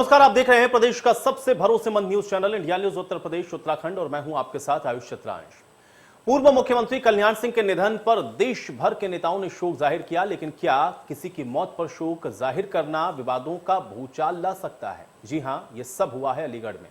नमस्कार, आप देख रहे हैं प्रदेश का सबसे भरोसेमंद news channel India news Uttar Pradesh Uttarakhand और मैं हूं आपके साथ आयुष चित्रांश। पूर्व मुख्यमंत्री कल्याण सिंह के निधन पर देश भर के नेताओं ने शोक जाहिर किया, लेकिन क्या किसी की मौत पर शोक जाहिर करना विवादों का भूचाल ला सकता है? जी हां, यह सब हुआ है अलीगढ़ में।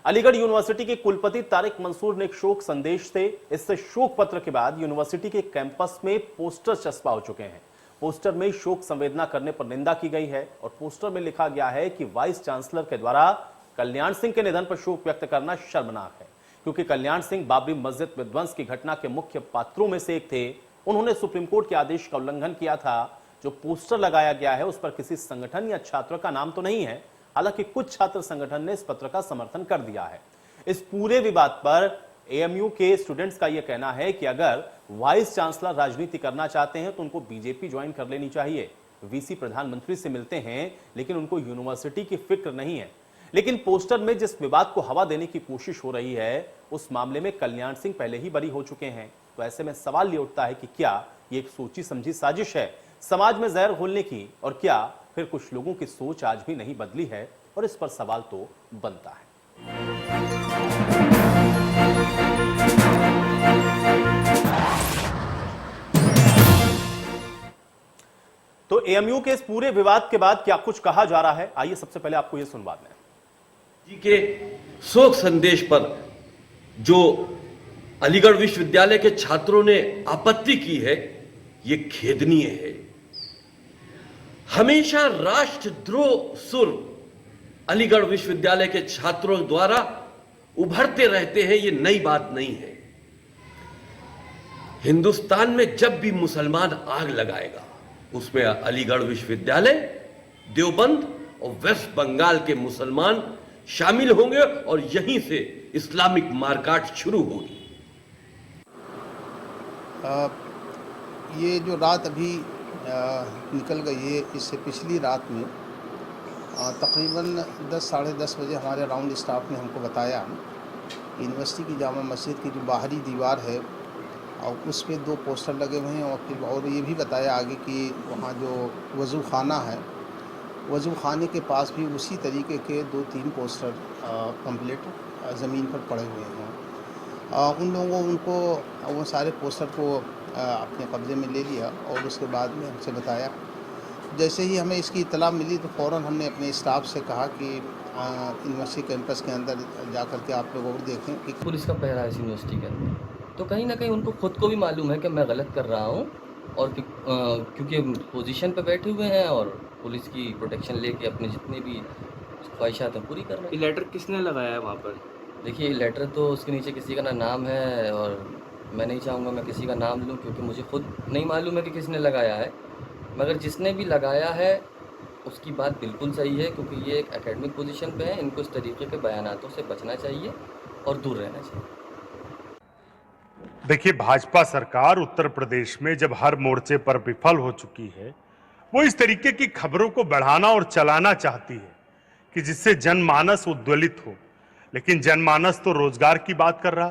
अलीगढ़ यूनिवर्सिटी के कुलपति तारिक मंसूर ने एक शोक संदेश से इस शोक पत्र के बाद यूनिवर्सिटी के कैंपस में पोस्टर चस्पा हो चुके हैं। पोस्टर में शोक संवेदना करने पर निंदा की गई है और पोस्टर में लिखा गया है कि वाइस चांसलर के द्वारा कल्याण सिंह के निधन पर शोक व्यक्त करना शर्मनाक है, क्योंकि कल्याण सिंह बाबरी मस्जिद विध्वंस की घटना के मुख्य पात्रों में से एक थे। उन्होंने सुप्रीम कोर्ट के आदेश का उल्लंघन किया था। जो पोस्टर लगाया गया है उस पर किसी संगठन या छात्र का नाम तो नहीं है, हालांकि कुछ छात्र संगठन ने इस पत्र का समर्थन कर दिया है। इस पूरे विवाद पर एएमयू के स्टूडेंट्स का यह कहना है कि अगर वाइस चांसलर राजनीति करना चाहते हैं तो उनको बीजेपी ज्वाइन कर लेनी चाहिए। वीसी प्रधानमंत्री से मिलते हैं लेकिन उनको यूनिवर्सिटी की फिक्र नहीं है। लेकिन पोस्टर में जिस विवाद को हवा देने की कोशिश हो रही है उस मामले में कल्याण सिंह पहले ही बरी हो चुके हैं। तो ऐसे में सवाल ये उठता है कि क्या ये एक सोची समझी साजिश है समाज में जहर घोलने की, और क्या फिर कुछ लोगों की सोच आज भी नहीं बदली है? और इस पर सवाल तो बनता है। तो एएमयू के इस पूरे विवाद के बाद क्या कुछ कहा जा रहा है, आइए सबसे पहले आपको यह सुनवा दें। जी के शोक संदेश पर जो अलीगढ़ विश्वविद्यालय के छात्रों ने आपत्ति की है, यह खेदनीय है। हमेशा राष्ट्रद्रोह सुर अलीगढ़ विश्वविद्यालय के छात्रों द्वारा उभरते रहते हैं, यह नई बात नहीं है। हिंदुस्तान में जब भी मुसलमान आग लगाएगा उसमें अलीगढ़ विश्वविद्यालय, देवबंद और वेस्ट बंगाल के मुसलमान शामिल होंगे और यहीं से इस्लामिक मारकाट शुरू होगी। ये जो रात अभी निकल गई है, इससे पिछली रात में तकरीबन 10 साढ़े 10 बजे हमारे राउंड स्टाफ ने हमको बताया यूनिवर्सिटी की जामा मस्जिद की जो बाहरी दीवार है और उस पर 2 पोस्टर लगे हुए हैं, और फिर और ये भी बताया आगे कि वहाँ जो वज़ू खाना है, वज़ू खाने के पास भी उसी तरीके के 2-3 पोस्टर कंप्लीट ज़मीन पर पड़े हुए हैं। उन लोगों उनको वो सारे पोस्टर को अपने कब्ज़े में ले लिया और उसके बाद में हमसे बताया। जैसे ही हमें इसकी इत्तला मिली तो फ़ौरन हमने अपने स्टाफ से कहा कि यूनिवर्सिटी कैंपस के अंदर जा कर के आप लोग और देखें कि पुलिस का पहरा है इस यूनिवर्सिटी के अंदर, तो कहीं ना कहीं उनको खुद को भी मालूम है कि मैं गलत कर रहा हूँ, और क्योंकि पोजीशन पे बैठे हुए हैं और पुलिस की प्रोटेक्शन लेके अपने जितने भी ख्वाहिशात हैं पूरी कर रहे हैं। ये लेटर किसने लगाया है वहाँ पर? देखिए, लेटर तो उसके नीचे किसी का ना नाम है और मैं नहीं चाहूँगा मैं किसी का नाम लूँ, क्योंकि मुझे खुद नहीं मालूम है कि किसने लगाया है। मगर जिसने भी लगाया है उसकी बात बिल्कुल सही है, क्योंकि ये एक एकेडमिक पोजीशन पे है। इनको इस तरीके के बयानातों से बचना चाहिए और दूर रहना चाहिए। देखिए, भाजपा सरकार उत्तर प्रदेश में जब हर मोर्चे पर विफल हो चुकी है, वो इस तरीके की खबरों को बढ़ाना और चलाना चाहती है कि जिससे जनमानस उद्वेलित हो। लेकिन जनमानस तो रोजगार की बात कर रहा,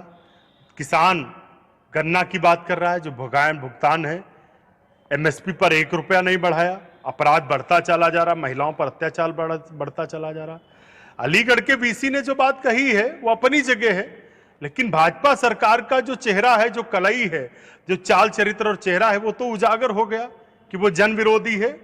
किसान गन्ना की बात कर रहा है, जो भुगतान है एमएसपी पर 1 रुपया नहीं बढ़ाया, अपराध बढ़ता चला जा रहा, महिलाओं पर अत्याचार बढ़ता चला जा रहा। अलीगढ़ के वीसी ने जो बात कही है वो अपनी जगह है, लेकिन भाजपा सरकार का जो चेहरा है, जो कलई है, जो चाल चरित्र और चेहरा है, वो तो उजागर हो गया कि वो जन विरोधी है।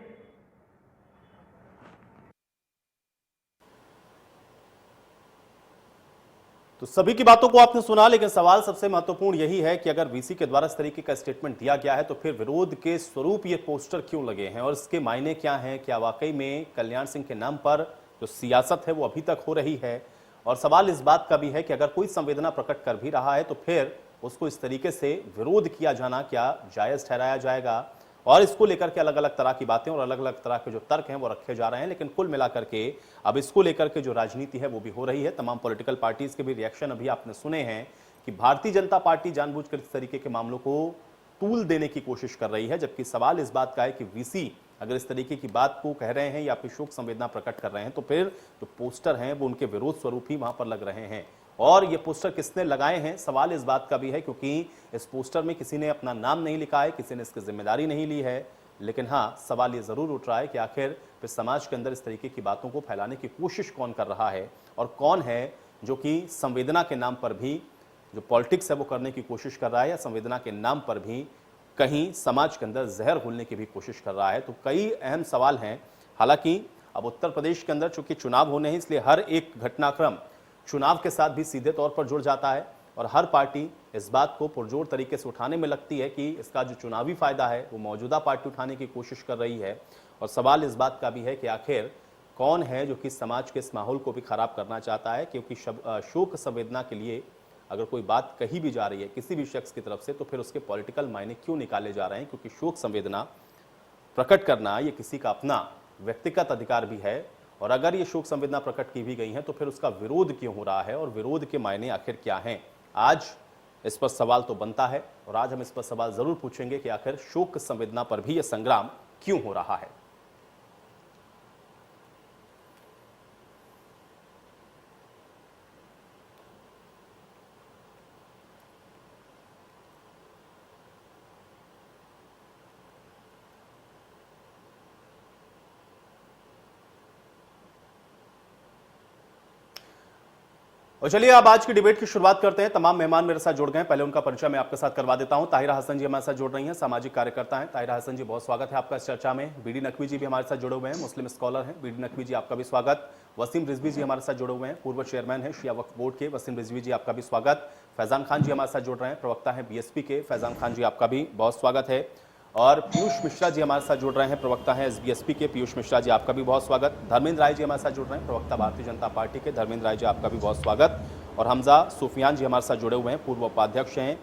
तो सभी की बातों को आपने सुना, लेकिन सवाल सबसे महत्वपूर्ण यही है कि अगर वीसी के द्वारा इस तरीके का स्टेटमेंट दिया गया है तो फिर विरोध के स्वरूप ये पोस्टर क्यों लगे हैं और इसके मायने क्या हैं? क्या वाकई में कल्याण सिंह के नाम पर जो सियासत है वो अभी तक हो रही है? और सवाल इस बात का भी है कि अगर कोई संवेदना प्रकट कर भी रहा है तो फिर उसको इस तरीके से विरोध किया जाना क्या जायज ठहराया जाएगा? और इसको लेकर के अलग अलग तरह की बातें और अलग अलग तरह के जो तर्क हैं वो रखे जा रहे हैं। लेकिन कुल मिलाकर के अब इसको लेकर के जो राजनीति है वो भी हो रही है। तमाम पॉलिटिकल पार्टीज के भी रिएक्शन अभी आपने सुने हैं कि भारतीय जनता पार्टी जानबूझकर इस तरीके के मामलों को तूल देने की कोशिश कर रही है, जबकि सवाल इस बात का है कि वीसी अगर इस तरीके की बात को कह रहे हैं या फिर शोक संवेदना प्रकट कर रहे हैं तो फिर जो पोस्टर हैं वो उनके विरोध स्वरूप ही वहां पर लग रहे हैं। और ये पोस्टर किसने लगाए हैं, सवाल इस बात का भी है, क्योंकि इस पोस्टर में किसी ने अपना नाम नहीं लिखा है, किसी ने इसकी जिम्मेदारी नहीं ली है। लेकिन हाँ, सवाल ये जरूर उठ रहा है कि आखिर फिर समाज के अंदर इस तरीके की बातों को फैलाने की कोशिश कौन कर रहा है और कौन है जो कि संवेदना के नाम पर भी जो पॉलिटिक्स है वो करने की कोशिश कर रहा है या संवेदना के नाम पर भी कहीं समाज के अंदर जहर घोलने की भी कोशिश कर रहा है। तो कई अहम सवाल हैं। हालांकि अब उत्तर प्रदेश के अंदर चूंकि चुनाव होने हैं, इसलिए हर एक घटनाक्रम चुनाव के साथ भी सीधे तौर पर जुड़ जाता है और हर पार्टी इस बात को पुरजोर तरीके से उठाने में लगती है कि इसका जो चुनावी फायदा है वो मौजूदा पार्टी उठाने की कोशिश कर रही है। और सवाल इस बात का भी है कि आखिर कौन है जो कि समाज के इस माहौल को भी खराब करना चाहता है, क्योंकि शोक संवेदना के लिए अगर कोई बात कही भी जा रही है किसी भी शख्स की तरफ से तो फिर उसके पॉलिटिकल मायने क्यों निकाले जा रहे हैं, क्योंकि शोक संवेदना प्रकट करना ये किसी का अपना व्यक्तिगत अधिकार भी है। और अगर ये शोक संवेदना प्रकट की भी गई है तो फिर उसका विरोध क्यों हो रहा है और विरोध के मायने आखिर क्या हैं। आज इस पर सवाल तो बनता है और आज हम इस पर सवाल जरूर पूछेंगे कि आखिर शोक संवेदना पर भी यह संग्राम क्यों हो रहा है। और चलिए अब आज की डिबेट की शुरुआत करते हैं। तमाम मेहमान मेरे साथ जुड़ गए हैं, पहले उनका परिचय मैं आपके साथ करवा देता हूं। ताहिरा हसन जी हमारे साथ जुड़ रही हैं, सामाजिक कार्यकर्ता हैं। ताहिरा हसन जी, बहुत स्वागत है आपका इस चर्चा में। बीडी नकवी जी भी हमारे साथ जुड़े हुए हैं, मुस्लिम स्कॉलर हैं। बीडी नकवी जी, आपका भी स्वागत। वसीम रिजवी जी हमारे साथ जुड़े हुए हैं, पूर्व चेयरमैन हैं शिया वक्फ बोर्ड के। वसीम रिजवी जी, आपका भी स्वागत। फैजान खान जी हमारे साथ जुड़ रहे हैं, प्रवक्ता हैं बीएसपी के। फैजान खान जी, आपका भी बहुत स्वागत है। और पीयूष मिश्रा जी हमारे साथ जुड़ रहे हैं, प्रवक्ता हैं एसबीएसपी के। पीयूष मिश्रा जी, आपका भी बहुत स्वागत। धर्मेंद्र राय जी हमारे साथ जुड़ रहे हैं, प्रवक्ता भारतीय जनता पार्टी के। धर्मेंद्र राय जी, आपका भी बहुत स्वागत। और हमजा सुफियान जी हमारे साथ जुड़े हुए हैं, पूर्व उपाध्यक्ष हैं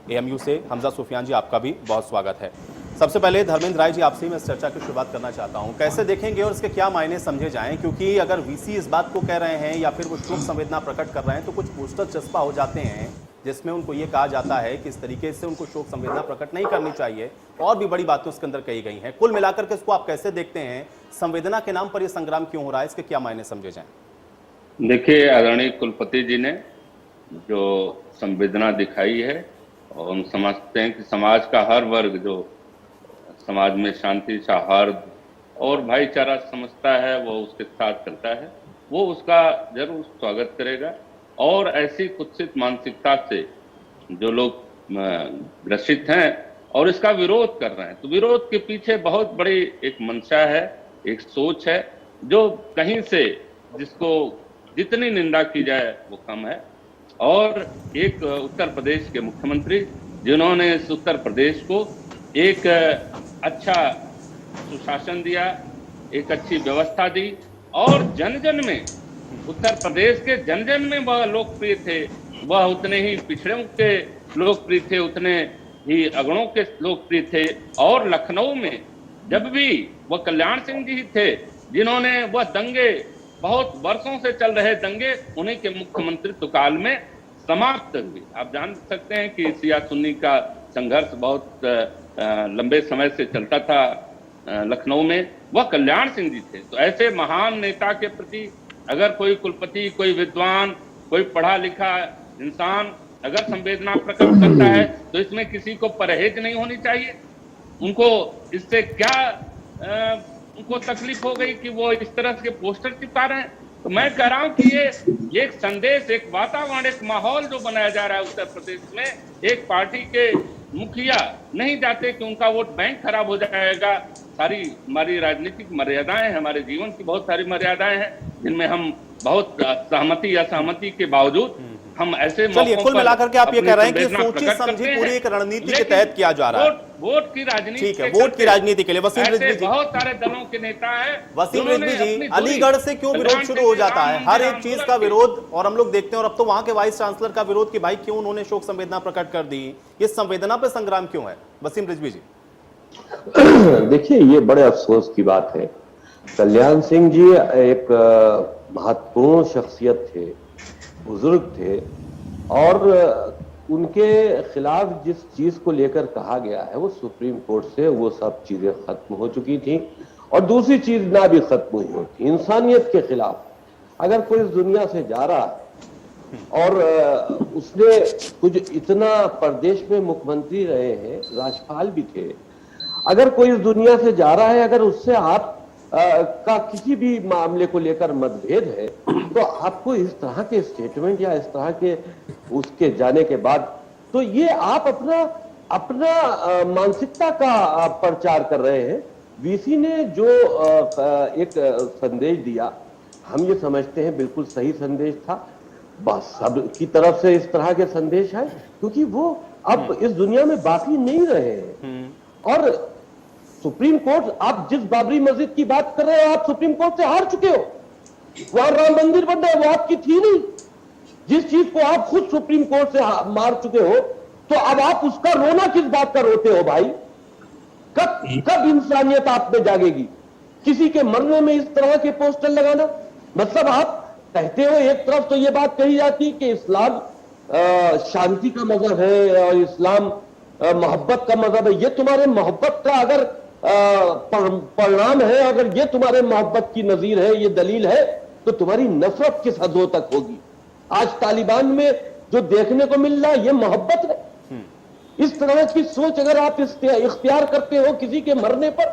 एएमयू से। हमजा सुफियान जी, आपका भी बहुत स्वागत है। सबसे पहले धर्मेंद्र राय जी, आपसे मैं इस चर्चा की शुरुआत करना चाहता हूं। कैसे देखेंगे और इसके क्या मायने समझे जाएं, क्योंकि अगर वीसी इस बात को कह रहे हैं या फिर वो शोक संवेदना प्रकट कर रहे हैं तो कुछ पोस्टर चस्पा हो जाते हैं जिसमें उनको ये कहा जाता है कि इस तरीके से उनको शोक संवेदना प्रकट नहीं करनी चाहिए, और भी बड़ी बातें उसके अंदर कही गई हैं। कुल मिलाकर के इसको आप कैसे देखते हैं? संवेदना के नाम पर यह संग्राम क्यों हो रहा है, इसके क्या मायने समझे जाएं? देखिए, आदरणीय कुलपति जी ने जो संवेदना दिखाई है और हम समझते हैं कि समाज का हर वर्ग जो समाज में शांति, सौहार्द और भाईचारा समझता है वो उसके साथ चलता है, वो उसका जरूर स्वागत करेगा। और ऐसी कुत्सित मानसिकता से जो लोग ग्रसित हैं और इसका विरोध कर रहे हैं, तो विरोध के पीछे बहुत बड़ी एक मंशा है, एक सोच है जो कहीं से जिसको जितनी निंदा की जाए वो कम है। और एक उत्तर प्रदेश के मुख्यमंत्री जिन्होंने इस उत्तर प्रदेश को एक अच्छा सुशासन दिया, एक अच्छी व्यवस्था दी और जन जन में, उत्तर प्रदेश के जन जन में वह लोकप्रिय थे, वह उतने ही पिछड़ों के लोकप्रिय थे, उतने ही अगड़ों के लोकप्रिय थे। और लखनऊ में जब भी वह कल्याण सिंह जी थे जिन्होंने वह दंगे, बहुत वर्षों से चल रहे दंगे, उन्हीं के मुख्यमंत्रित्व काल में समाप्त हुए। आप जान सकते हैं कि शिया सुन्नी का संघर्ष बहुत लंबे समय से चलता था लखनऊ में, वह कल्याण सिंह जी थे। तो ऐसे महान नेता के प्रति अगर कोई कुलपति, कोई विद्वान, कोई पढ़ा लिखा इंसान अगर संवेदना प्रकट करता है तो इसमें किसी को परहेज नहीं होनी चाहिए। उनको इससे क्या उनको तकलीफ हो गई कि वो इस तरह के पोस्टर चिपका रहे हैं? तो मैं कह रहा हूं कि ये एक संदेश, एक वातावरण, एक माहौल जो बनाया जा रहा है उत्तर प्रदेश में, एक पार्टी के मुखिया नहीं चाहते कि उनका वोट बैंक खराब हो जाएगा। सारी हमारी राजनीतिक मर्यादाएं, हमारे जीवन की बहुत सारी मर्यादाएं हैं जिनमें हम बहुत सहमति असहमति के बावजूद हम ऐसे चलिए, कुल मिलाकर के आप ये कह रहे हैं कि सोची समझी पूरी एक रणनीति के तहत किया जा रहा है। वोट की राजनीति, ठीक है, वोट की राजनीति के लिए। वसीम रिजवी जी, बहुत सारे दलों के नेता हैं। वसीम रिजवी जी, अलीगढ़ से क्यों विरोध शुरू हो जाता है? हर एक चीज का विरोध, और हम लोग देखते हैं, और अब तो वहां के वाइस चांसलर का विरोध कि भाई क्यों उन्होंने शोक संवेदना प्रकट कर दी। ये संवेदना पे संग्राम क्यों है? वसीम रिजवी जी, देखिए, ये बड़े अफसोस की बात है। कल्याण सिंह जी एक महत्वपूर्ण शख्सियत थे, बुजुर्ग थे, और उनके खिलाफ जिस चीज को लेकर कहा गया है वो सुप्रीम कोर्ट से वो सब चीजें खत्म हो चुकी थी, और दूसरी चीज ना भी खत्म हुई होती। इंसानियत के खिलाफ अगर कोई इस दुनिया से जा रहा है और उसने कुछ इतना प्रदेश में मुख्यमंत्री रहे हैं, राज्यपाल भी थे, अगर कोई इस दुनिया से जा रहा है, अगर उससे आप का किसी भी मामले को लेकर मतभेद है, तो आपको इस तरह के स्टेटमेंट या इस तरह के उसके जाने के बाद, तो ये आप अपना मानसिकता का प्रचार कर रहे हैं। वीसी ने जो एक संदेश दिया, हम ये समझते हैं बिल्कुल सही संदेश था। बस सब की तरफ से इस तरह के संदेश है, क्योंकि वो अब इस दुनिया में बाकी नहीं रहे हैं। और सुप्रीम कोर्ट, आप जिस बाबरी मस्जिद की बात कर रहे हो, आप सुप्रीम कोर्ट से हार चुके हो। वहां राम मंदिर बन रहा है, वो आपकी थी नहीं। जिस चीज को आप खुद सुप्रीम कोर्ट से मार चुके हो, तो अब आप उसका रोना किस बात का रोते हो भाई? कब इंसानियत आप में जागेगी? किसी के मरने में इस तरह के पोस्टर लगाना, मतलब आप कहते हो, एक तरफ तो ये बात कही जाती है कि इस्लाम शांति का मजहब है और इस्लाम मोहब्बत का मजहब है। ये तुम्हारे मोहब्बत का अगर परिणाम है, अगर ये तुम्हारे मोहब्बत की नजीर है, ये दलील है, तो तुम्हारी नफरत किस हदों तक होगी? आज तालिबान में जो देखने को मिल रहा है, ये मोहब्बत है। इस तरह की सोच अगर आप इख्तियार करते हो किसी के मरने पर,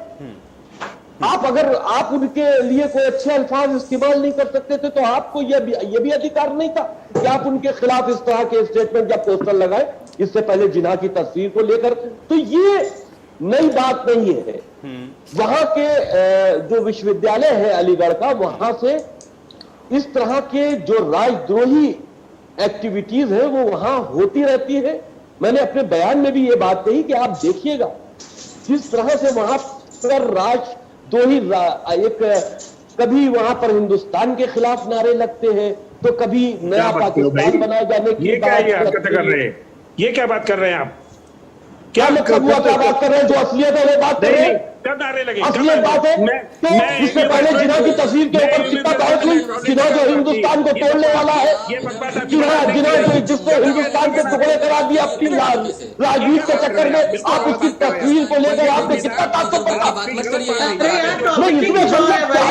अगर आप उनके लिए कोई अच्छे अल्फाज इस्तेमाल नहीं कर सकते थे, तो आपको ये भी अधिकार नहीं था कि आप उनके खिलाफ इस तरह के स्टेटमेंट या पोस्टर लगाए, इससे पहले जिन्हा की तस्वीर को लेकर। तो ये नई बात नहीं है। वहां के जो विश्वविद्यालय है अलीगढ़ का, वहां से इस तरह के जो राजद्रोही एक्टिविटीज है वो वहां होती रहती है। मैंने अपने बयान में भी ये बात कही कि आप देखिएगा जिस तरह से वहां पर राजद्रोही एक, कभी वहां पर हिंदुस्तान के खिलाफ नारे लगते हैं, तो कभी नया पाकिस्तान बनाए जाने की बात कर रहे हैं। ये क्या बात कर रहे हैं आप? क्या मतलब हुआ? क्या बात कर रहे हैं? जो असलियत है वो बात कर रहे हैं। कब नारे लगे? असलियत बात है तो इससे पहले जिन्हा की तस्वीर के ऊपर कितना बहस हुई, जिन्हा जो हिंदुस्तान को तोड़ने वाला है, जिन्हा जिसको हिंदुस्तान के टुकड़े करा दिया अपनी राजनीति के चक्कर में, आप उसकी तस्वीर को लेकर आपने कितना ताकत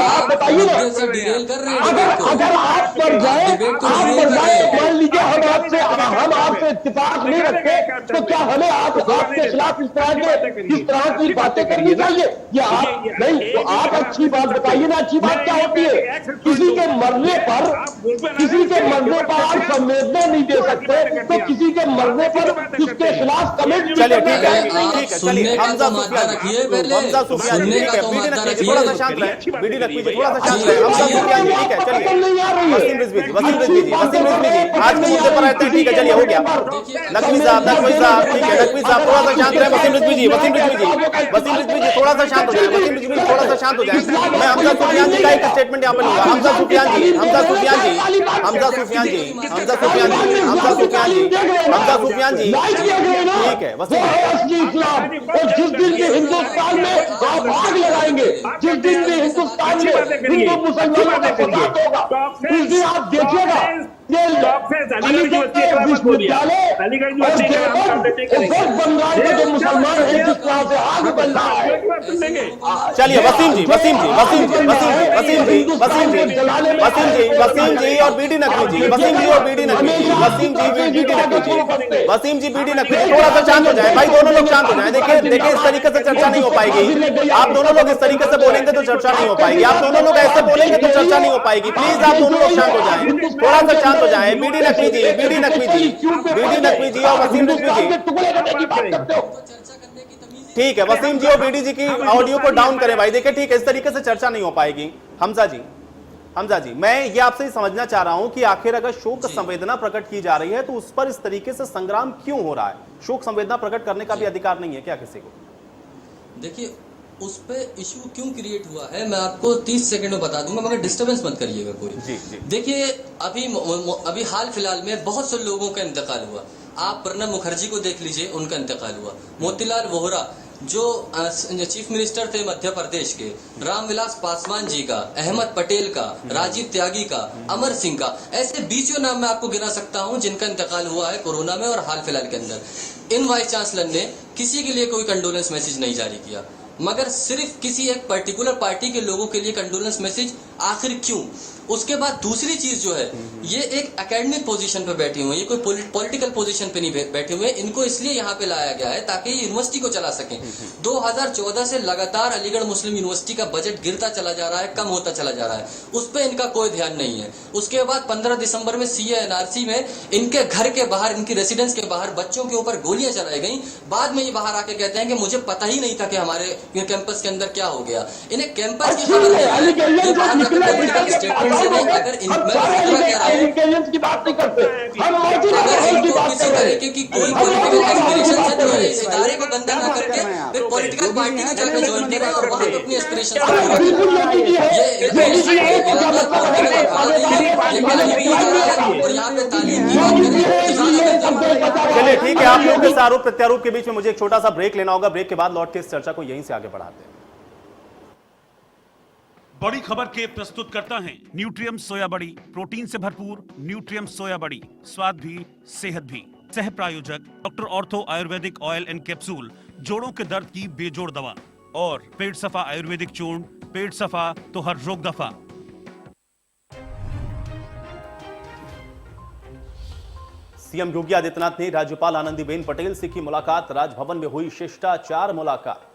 आप बताइए ना। अगर आप पर जाए, मान लीजिए हम आपसे इत्तेफाक नहीं रखते, तो क्या हमें आपके खिलाफ इस तरह की बातें करनी चाहिए? ये आप नहीं, तो आप अच्छी बात बताइए ना। अच्छी बात क्या होती है? किसी के मरने पर आप संवेदना नहीं दे सकते, तो किसी के मरने पर उसके खिलाफ कमेंट। चलिए ठीक है, चलिए हमजा सुफियान जी, ठीक है, बीडी नकवी जी थोड़ा सा शांत रहे, बीडी नकवी जी थोड़ा सा शांत रहे, हमजा सुफियान जी, ठीक है, चलिए वसीम रिजवी जी आज के मुद्दे पर रहते हैं, ठीक है, चलिए हो गया। नकवी साहब, ठीक है, नकवी साहब थोड़ा सा शांत रहे। वसीम रिजवी जी थोड़ा सा शांत हो जाए, वसीम रिजवी जी थोड़ा सा शांत हो जाए। मैं हमजा सुफियान जी का एक स्टेटमेंट यहाँ पर लूंगा। हमजा सुफियान जी, ठीक है, जिस दिन भी हिंदुस्तान में आप आग लगाएंगे, जिस दिन भी हिंदुस्तान में हिंदू मुसलमानों का फसाद होगा, उस दिन आप देखिएगा विश्वविद्यालय बंगाल के जो मुसलमान है, जिस तरह से आग बन रहा है। चलिए वसीम जी और बीडी नकवी जी, वसीम जी बीडी नकवी थोड़ा सा शांत हो जाए भाई, दोनों लोग शांत हो जाए। देखिए इस तरीके से चर्चा नहीं हो पाएगी। आप दोनों लोग इस तरीके से बोलेंगे तो चर्चा नहीं हो पाएगी। आप दोनों लोग ऐसे बोलेंगे तो चर्चा नहीं हो पाएगी। प्लीज आप दोनों लोग शांत हो जाए, थोड़ा सा शांत हो जाए। बीडी नकवी जी और वसीम रिजवी जी, ठीक है, वसीम जी और बीडी जी की ऑडियो को डाउन करें भाई। देखिए ठीक है, इस तरीके से चर्चा नहीं हो पाएगी। हमजा जी मैं ये आपसे समझना चाह रहा हूं कि आखिर अगर शोक संवेदना प्रकट की जा रही है तो उस पर इस तरीके से संग्राम क्यों हो रहा है? शोक संवेदना प्रकट करने का भी अधिकार नहीं है क्या किसी को? देखिए उस पे इशू क्यों क्रिएट हुआ है मैं आपको 30 सेकंड में बता दूंगा, मगर डिस्टर्बेंस मत करिएगा कोई। जी। देखिए अभी हाल फिलहाल में बहुत से लोगों का इंतकाल हुआ। आप प्रणब मुखर्जी को देख लीजिए, उनका इंतकाल हुआ। मोतीलाल वोहरा जो चीफ मिनिस्टर थे मध्य प्रदेश के, रामविलास पासवान जी का, अहमद पटेल का, राजीव त्यागी का, अमर सिंह का, ऐसे 20 नाम मैं आपको गिना सकता हूं जिनका इंतकाल हुआ है कोरोना में और हाल फिलहाल के अंदर। इन वाइस चांसलर ने किसी के लिए कोई कंडोलेंस मैसेज नहीं जारी किया, मगर सिर्फ किसी एक पर्टिकुलर पार्टी के लोगों के लिए कंडोलेंस मैसेज आखिर क्यों? उसके बाद दूसरी चीज जो है, ये एक एकेडमिक पोजीशन पे बैठे हुए हैं, ये कोई पॉलिटिकल पोजीशन पे नहीं बैठे हुए हैं। इनको इसलिए यहाँ पे लाया गया है ताकि ये यूनिवर्सिटी को चला सकें। 2014 से लगातार अलीगढ़ मुस्लिम यूनिवर्सिटी का बजट गिरता चला जा रहा है, कम होता चला जा रहा है, उस पर इनका कोई ध्यान नहीं है। उसके बाद 15 दिसंबर में सीए एनआरसी में इनके घर के बाहर, इनकी रेसिडेंस के बाहर बच्चों के ऊपर गोलियां चलाई गई। बाद में ये बाहर आके कहते हैं कि मुझे पता ही नहीं था कि हमारे कैंपस के अंदर क्या हो गया। इन्हें कैंपस की खबर नहीं है, ये बाहर जाकर पॉलिटिकल स्टेटमेंट से नहीं, अगर की बात नहीं करते, हम किसी तरीके की कोई पॉलिटिकल एस्पिरेशन है तो इस इदारे को गंदा ना करके फिर पॉलिटिकल पार्टी में जाकर ज्वाइन करें और वहां पे अपनी एस्पिरेशन और यहाँ पे तालीम की बात करें। चलिए ठीक है, आप लोगों के आरोप प्रत्यारोप के बीच में मुझे एक छोटा सा ब्रेक लेना होगा। ब्रेक के बाद लौट के इस चर्चा को यहीं से आगे बढ़ाते हैं। बड़ी खबर के प्रस्तुत करता है न्यूट्रियम सोया बड़ी, प्रोटीन से भरपूर न्यूट्रियम सोया बड़ी, स्वाद भी सेहत भी। सह प्रायोजक doctor ortho Ayurvedic oil and capsule, जोड़ों के दर्द की बेजोड़ दवा, और पेट सफा आयुर्वेदिक चूर्ण, पेट सफा तो हर रोग दफा। सीएम योगी आदित्यनाथ ने राज्यपाल आनंदीबेन पटेल से की मुलाकात। राजभवन में हुई शिष्टाचार मुलाकात।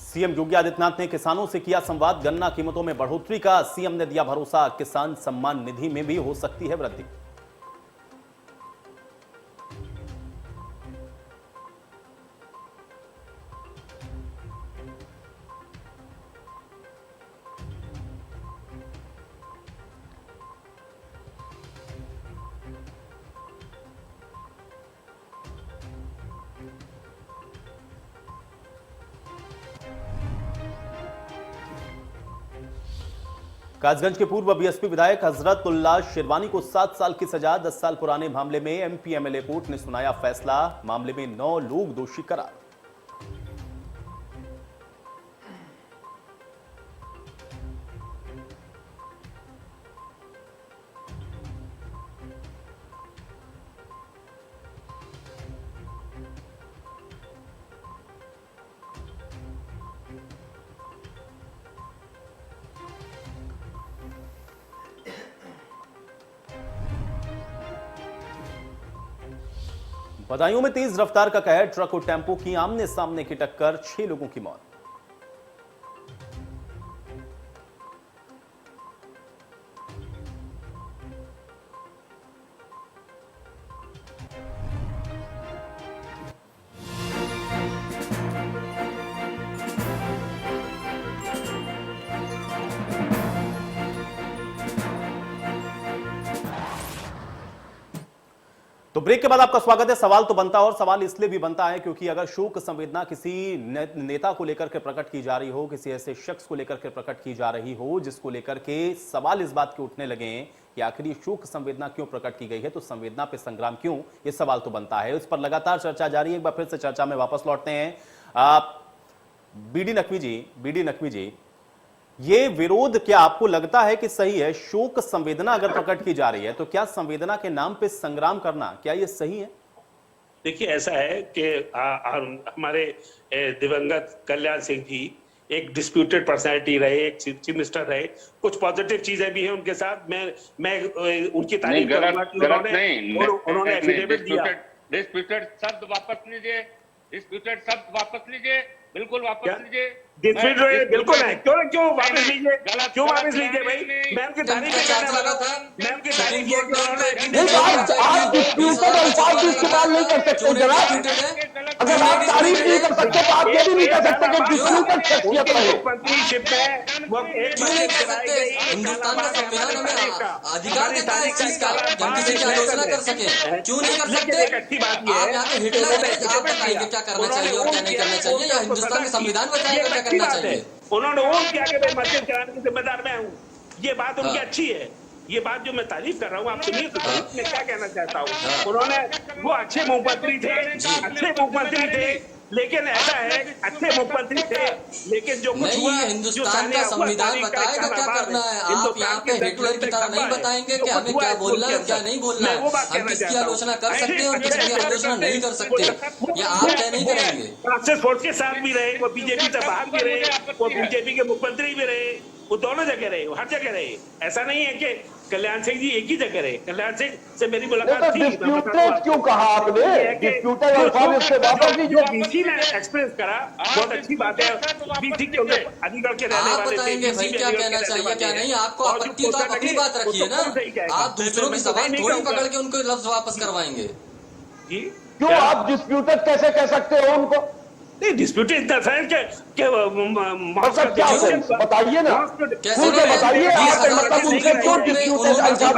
सीएम योगी आदित्यनाथ ने किसानों से किया संवाद। गन्ना कीमतों में बढ़ोतरी का सीएम ने दिया भरोसा। किसान सम्मान निधि में भी हो सकती है वृद्धि। कासगंज के पूर्व बीएसपी विधायक हजरतुल्लाह शिरवानी को 7 साल की सजा। 10 साल पुराने मामले में एमपी एमएलए कोर्ट ने सुनाया फैसला। मामले में 9 लोग दोषी करार। बदायूं में तेज रफ्तार का कहर। ट्रक और टेम्पो की आमने सामने की टक्कर, 6 लोगों की मौत। तो ब्रेक के बाद आपका स्वागत है। सवाल तो बनता है, और सवाल इसलिए भी बनता है क्योंकि अगर शोक संवेदना किसी नेता को लेकर के प्रकट की जा रही हो, किसी ऐसे शख्स को लेकर के प्रकट की जा रही हो जिसको लेकर के सवाल इस बात के उठने लगे कि आखिर शोक संवेदना क्यों प्रकट की गई है, तो संवेदना पे संग्राम क्यों, ये सवाल तो बनता है। इस पर लगातार चर्चा जारी है। एक बार फिर से चर्चा में वापस लौटते हैं। बीडी नकवी जी, ये विरोध क्या आपको लगता है कि सही है? शोक संवेदना अगर प्रकट की जा रही है तो क्या संवेदना के नाम पे संग्राम करना, क्या ये सही है? देखिए, ऐसा है कि हमारे दिवंगत कल्याण सिंह जी एक डिस्प्यूटेड पर्सनैलिटी रहे, एक चीफ मिनिस्टर रहे। कुछ पॉजिटिव चीजें भी हैं उनके साथ। मैं उनकी तारीफ करूंगा कि उन्होंने एफिडेविट दिया। डिस्प्यूटेड शब्द वापस लीजिए, डिस्प्यूटेड शब्द वापस लीजिए, बिल्कुल वापस लीजिए। बिल्कुल है, क्यों वापस लीजिए, क्यों वापस लीजिए भाई? मैं उनकी तारीफ करने वाला था, मैं उनकी तारीफ किया कि आप डिस्प्यूटेड अल्फाज इस्तेमाल नहीं कर सकते जनाब। अगर आप तारीफ नहीं कर सकते तो आप ये भी नहीं कर सकते कि डिस्प्यूटेड शख्सियत है। मंत्रीशिप है वो क्यों नहीं कर सकते? हिंदुस्तान का संविधान हमें अधिकार देता है इस चीज का, हम किसी की आलोचना कर सके। क्यों नहीं कर सकते? आप यहाँ पे हिटलर हैं, आप बताइए क्या करना चाहिए और क्या नहीं करना चाहिए, या हिंदुस्तान का संविधान बताएगा क्या करना चाहिए? उन्होंने ओन किया कि मैं मस्जिद गिराने की जिम्मेदार मैं हूँ। ये बात उनकी अच्छी है। ये बात जो मैं तारीफ कर रहा हूँ, आप सुनिए तो सही, मैं क्या कहना चाहता हूँ। उन्होंने, वो अच्छे मुख्यमंत्री थे, लेकिन ऐसा है, अच्छे मुख्यमंत्री थे, लेकिन जो कुछ हुआ, हिंदुस्तान का संविधान बताएगा क्या करना है। आप यहाँ पे हिटलर की तरह नहीं बताएंगे कि हमें क्या बोलना है क्या नहीं बोलना है। हम किसकी आलोचना कर सकते हैं और किसकी आलोचना नहीं कर सकते, ये आप तय नहीं करेंगे। फ्रांसिस फोर्स के साथ भी रहे, वो बीजेपी से बाहर भी रहे, वो बीजेपी के मुख्यमंत्री भी रहे, वो दोनों जगह रहे, वो हर जगह रहे। ऐसा नहीं है कि कल्याण सिंह जी एक ही जगह रहे। कल्याण सिंह से मेरी मुलाकात थी। डिस्प्यूटेड क्यों कहा आपने? डिस्प्यूटेड अल्फाज इससे वापस जो बीसी ने एक्सप्रेस करा, बहुत अच्छी बात है। बीसी के अलीगढ़ के रहने आप वाले थे, बताएंगे भाई क्या कहना चाहिए क्या नहीं। आपको आपत्ति तो आप अपनी बात रखिए ना, आप दूसरों की सवाल थोड़ी पकड़ के उनको लफ्ज वापस करवाएंगे। क्यों आप डिस्प्यूटेड कैसे कह सकते हो उनको? नहीं, डिस्प्यूटेड इन द सेंस के बताइए ना, कैसे बताइए। आप उनसे क्यों डिस्प्यूटेड आप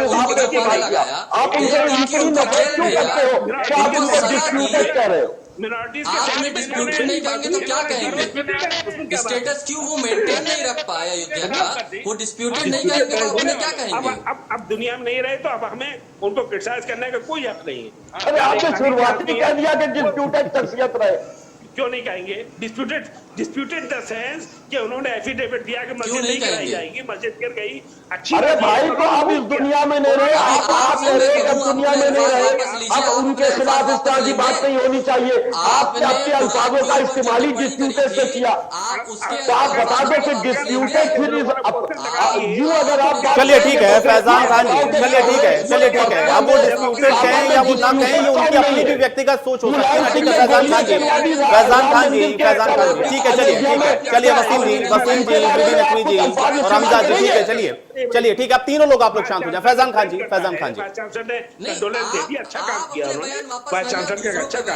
उनसे क्यों करते हो? क्या आप उनको डिस्प्यूटेड कह रहे हो? आपने डिस्प्यूटेड नहीं कहेंगे तो क्या कहेंगे? स्टेटस क्यों वो मेंटेन नहीं रख पाया अयोध्या का, वो डिस्प्यूटेड नहीं कहेंगे तो उन्हें क्या कहेंगे? अब दुनिया में नहीं रहे तो अब हमें उनको क्रिटिसाइज करने का कोई हक नहीं है। अरे आपने शुरुआत में कह दिया कि डिस्प्यूटेड शख्सियत रहे, क्यों नहीं कहेंगे? डिस्प्यूटेड द सेंस कि उन्होंने एफिडेविट दिया कि मस्जिद नहीं गिराई जाएगी, मस्जिद गिर गई। अच्छी अरे भाई तो आप इस दुनिया में नहीं रहे, आप कह रहे हैं अब दुनिया में नहीं रहे, अब उनके खिलाफ इस तरह की बात नहीं होनी चाहिए। आपने अपने अल्फाजों का इस्तेमाल ही डिस्प्यूटेड से किया, तो आप बता दो कि डिस्प्यूटेड फिर यूं अगर आप। चलिए ठीक है फैजान खान जी, चलिए ठीक है। अब वो डिस्प्यूटेड कहें या वो ना कहें, ये उनकी अपनी भी व्यक्तिगत सोच हो सकती है। ठीक है फैजान खान जी, ठीक है। चलिए वसीम जी, बीबी नकवी जी और हमजा जी, ठीक है। चलिए ठीक है, अब तीनों लोग आप लोग शांत हो जाए। फैजान खान जी, अच्छा काम किया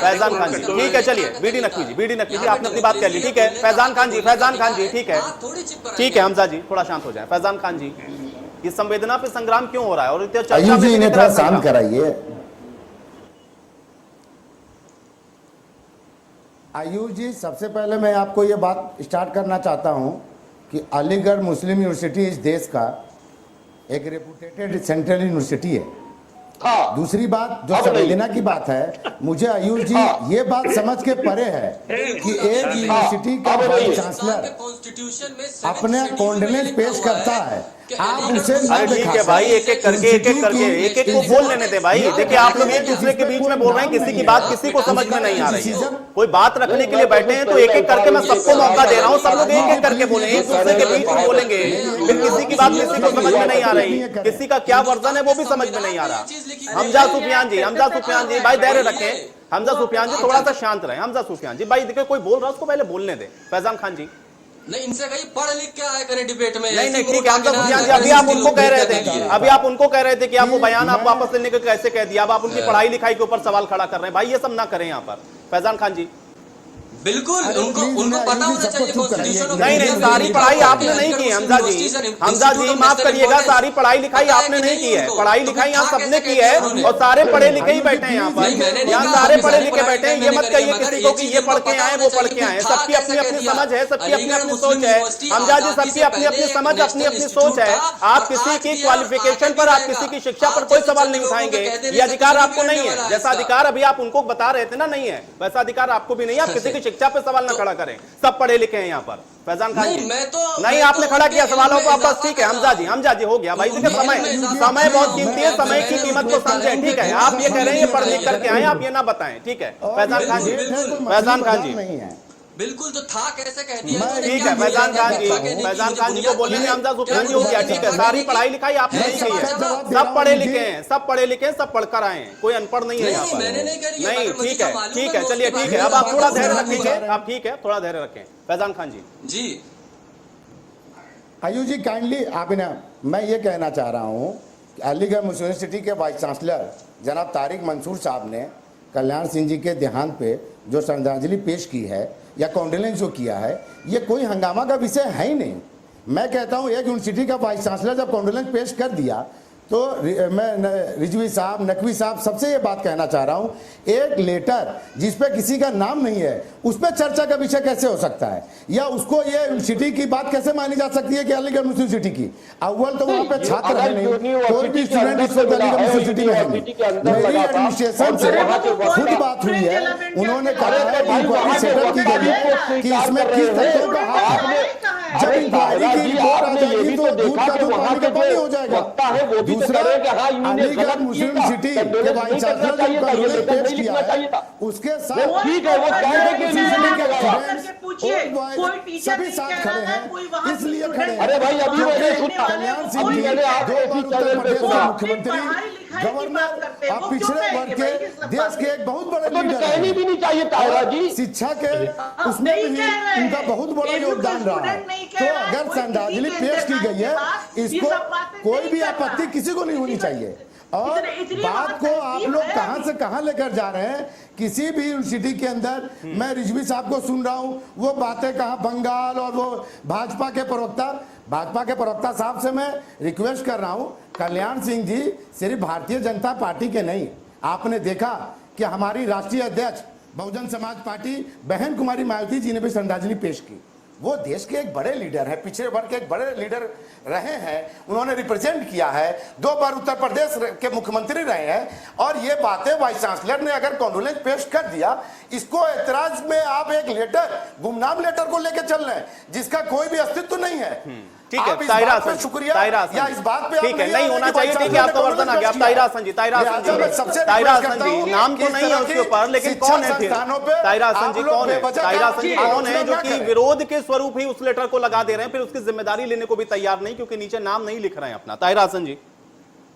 फैजान खान जी, ठीक है। चलिए बीडी नकवी जी आपने अपनी बात कह ली, ठीक है। फैजान खान जी, ठीक है। हमजा जी थोड़ा शांत हो जाए। फैजान खान जी, ये संवेदना पे संग्राम क्यों हो रहा है और चर्चा में इन्हें थोड़ा शांत कराइए। आयुष जी, सबसे पहले मैं आपको ये बात स्टार्ट करना चाहता हूँ कि अलीगढ़ मुस्लिम यूनिवर्सिटी इस देश का एक रेपुटेटेड सेंट्रल यूनिवर्सिटी है। दूसरी बात जो संवेदना की बात है, मुझे आयुष जी ये बात समझ के परे है कि एक यूनिवर्सिटी का वाइस चांसलर अपने कॉन्डोलेंस पेश करता है, आप उसे ठीक है भाई, एक एक करके को बोल लेने दे भाई। देखिए आप लोग एक दूसरे के बीच में बोल रहे हैं, किसी की बात किसी को समझ में नहीं आ रही है। कोई बात रखने के लिए बैठे हैं तो एक एक करके मैं सबको मौका दे रहा हूँ, सब लोग एक एक करके बोले, एक दूसरे के बीच में बोलेंगे, फिर किसी की बात किसी को समझ में नहीं आ रही, किसी का क्या वर्जन है वो भी समझ में नहीं आ रहा। हमजा सुफियान जी भाई धैर्य रखें। हमजा सुफियान जी थोड़ा सा शांत रहे। हमजा सुफियान जी भाई, देखिए कोई बोल रहा है उसको पहले बोलने दे। फैजान खान जी नहीं, इनसे कहीं पढ़ लिख के आए करें डिबेट में। नहीं ठीक है। हमजा सुफियान जी अभी आप उनको कह रहे थे कि आप वो बयान आप वापस लेने को कैसे कह दिया। अब आप उनकी पढ़ाई लिखाई के ऊपर सवाल खड़ा कर रहे हैं। भाई ये सब ना करें यहाँ पर। फैजान खान जी बिल्कुल उनको पता होना चाहिए कॉन्स्टिट्यूशन। नहीं सारी पढ़ाई आपने नहीं की है हमजा जी माफ करिएगा, सारी पढ़ाई लिखाई आपने नहीं की है। पढ़ाई लिखाई यहाँ सबने की है और सारे पढ़े लिखे ही बैठे हैं यहाँ पर। यहाँ सारे पढ़े लिखे बैठे हैं। ये मत कहिए किसी को कि ये पढ़ के आए वो पढ़ के आए। सबकी अपनी अपनी समझ है, सबकी अपनी अपनी सोच है। हमजा जी सबकी अपनी अपनी समझ, अपनी अपनी सोच है। आप किसी की क्वालिफिकेशन पर, आप किसी की शिक्षा पर कोई सवाल नहीं उठाएंगे, ये अधिकार आपको नहीं है। जैसा अधिकार अभी आप उनको बता रहे थे ना नहीं है, वैसा अधिकार आपको भी नहीं है। आप किसी की शिक्षा पे सवाल ना खड़ा करें, सब पढ़े लिखे हैं यहाँ पर। फैजान खान जी नहीं आपने खड़ा किया सवालों को, बस ठीक है। हमजा जी हो गया भाई। देखिए समय बहुत कीमती है, समय की कीमत को समझे। ठीक है, आप ये कह रहे हैं ये पढ़ लिख करके आए, आप ये ना बताएं। ठीक है फैजान खान जी नहीं है बिल्कुल, तो था कैसे कह दिया। ठीक है फैजान खान जी को बोलेंगे। हमजा सुफियान जी हो गया। ठीक है, सारी पढ़ाई लिखाई आपने नहीं की है, सब पढ़े लिखे हैं, सब पढ़कर आए हैं, कोई अनपढ़ नहीं है यहाँ पर। नहीं ठीक है चलिए ठीक है। अब आप थोड़ा धैर्य रखेंगे, आप ठीक है थोड़ा धैर्य रखें। फैजान खान जी आयुष जी काइंडली आप ना, मैं ये कहना चाह रहा हूँ कि अलीगढ़ मुस्लिम यूनिवर्सिटी के वाइस चांसलर जनाब तारिक मंसूर साहब ने कल्याण सिंह जी के देहांत पे जो श्रद्धांजलि पेश की है या कॉन्डोलेंस जो किया है, ये कोई हंगामा का विषय है ही नहीं। मैं कहता हूँ एक यूनिवर्सिटी का वाइस चांसलर जब कॉन्डोलेंस पेश कर दिया तो मैं रिजवी साहब, नकवी साहब सबसे ये बात कहना चाह रहा हूं, एक लेटर जिस पे किसी का नाम नहीं है उस पर चर्चा का विषय कैसे हो सकता है, या उसको ये यूनिवर्सिटी की बात कैसे मानी जा सकती है कि अलीगढ़ मुस्लिम यूनिवर्सिटी की? अव्वल तो वहां पे छात्र है नहीं, कोई भी स्टूडेंट इस वक्त अलीगढ़ यूनिवर्सिटी में है नहीं। मेरी एडमिनिस्ट्रेशन से खुद बात हुई है, उन्होंने कहा है कि इंक्वायरी सेटल की गई है कि इसमें किस तथ्यों का हाथ है। जब इंक्वायरी की रिपोर्ट आ जाएगी तो दूध का दूध पानी का पानी हो जाएगा। दूसरा, अलीगढ़ मुस्लिम यूनिवर्सिटी के वाइस चांसलर ने कानून पेश किया है, उसके साथ ठीक है, वो कहने के लिए सभी साथ खड़े हैं, इसलिए खड़े हैं। अरे भाई, अभी मैंने सुना, कल्याण सिंह जी मैंने आपको इसी चैनल पे सुना, मुख्यमंत्री, गवर्नर, आप पिछड़े वर्ग के देश के एक बहुत बड़े तो लीडर कहनी हैं। भी नहीं चाहिए ताहिरा जी। शिक्षा के उसमें भी इनका बहुत बड़ा योगदान रहा है। तो अगर श्रद्धांजलि पेश की गई है, इसको कोई भी आपत्ति किसी को नहीं होनी चाहिए। और बात को आप लोग कहां से कहां लेकर जा रहे हैं, किसी भी यूनिवर्सिटी के अंदर मैं रिजवी साहब को सुन रहा हूं, वो बातें कहां बंगाल और वो भाजपा के प्रवक्ता साहब से मैं रिक्वेस्ट कर रहा हूं, कल्याण सिंह जी सिर्फ भारतीय जनता पार्टी के नहीं, आपने देखा कि हमारी राष्ट्रीय अध्यक्ष बहुजन समाज पार्टी बहन कुमारी मायावती जी ने भी श्रद्धांजलि पेश की। वो देश के एक बड़े लीडर हैं, पिछड़े वर्ग के एक बड़े लीडर रहे हैं, उन्होंने रिप्रेजेंट किया है, 2 बार उत्तर प्रदेश के मुख्यमंत्री रहे हैं, और ये बातें वाइस चांसलर ने अगर कॉन्डोलेंस पेश कर दिया, इसको एतराज में आप एक लेटर, गुमनाम लेटर को लेकर चल रहे हैं जिसका कोई भी अस्तित्व नहीं है। ठीक है, ताहिरा हसन, शुक्रिया ताहिरा हसन, या इस बात पे ठीक है, नहीं होना चाहिए, ठीक है, आपका वर्तन आ गया। आप ताहिरा हसन जी, ताहिरा हसन जी, नाम तो नहीं है उसके ऊपर, लेकिन कौन है फिर? ताहिरा हसन जी कौन है? ताहिरा हसन जी कौन है जो कि विरोध के स्वरूप ही उस लेटर को लगा दे रहे हैं, फिर उसकी जिम्मेदारी लेने को भी तैयार नहीं, क्योंकि नीचे नाम नहीं लिख रहे हैं अपना? ताहिरा हसन जी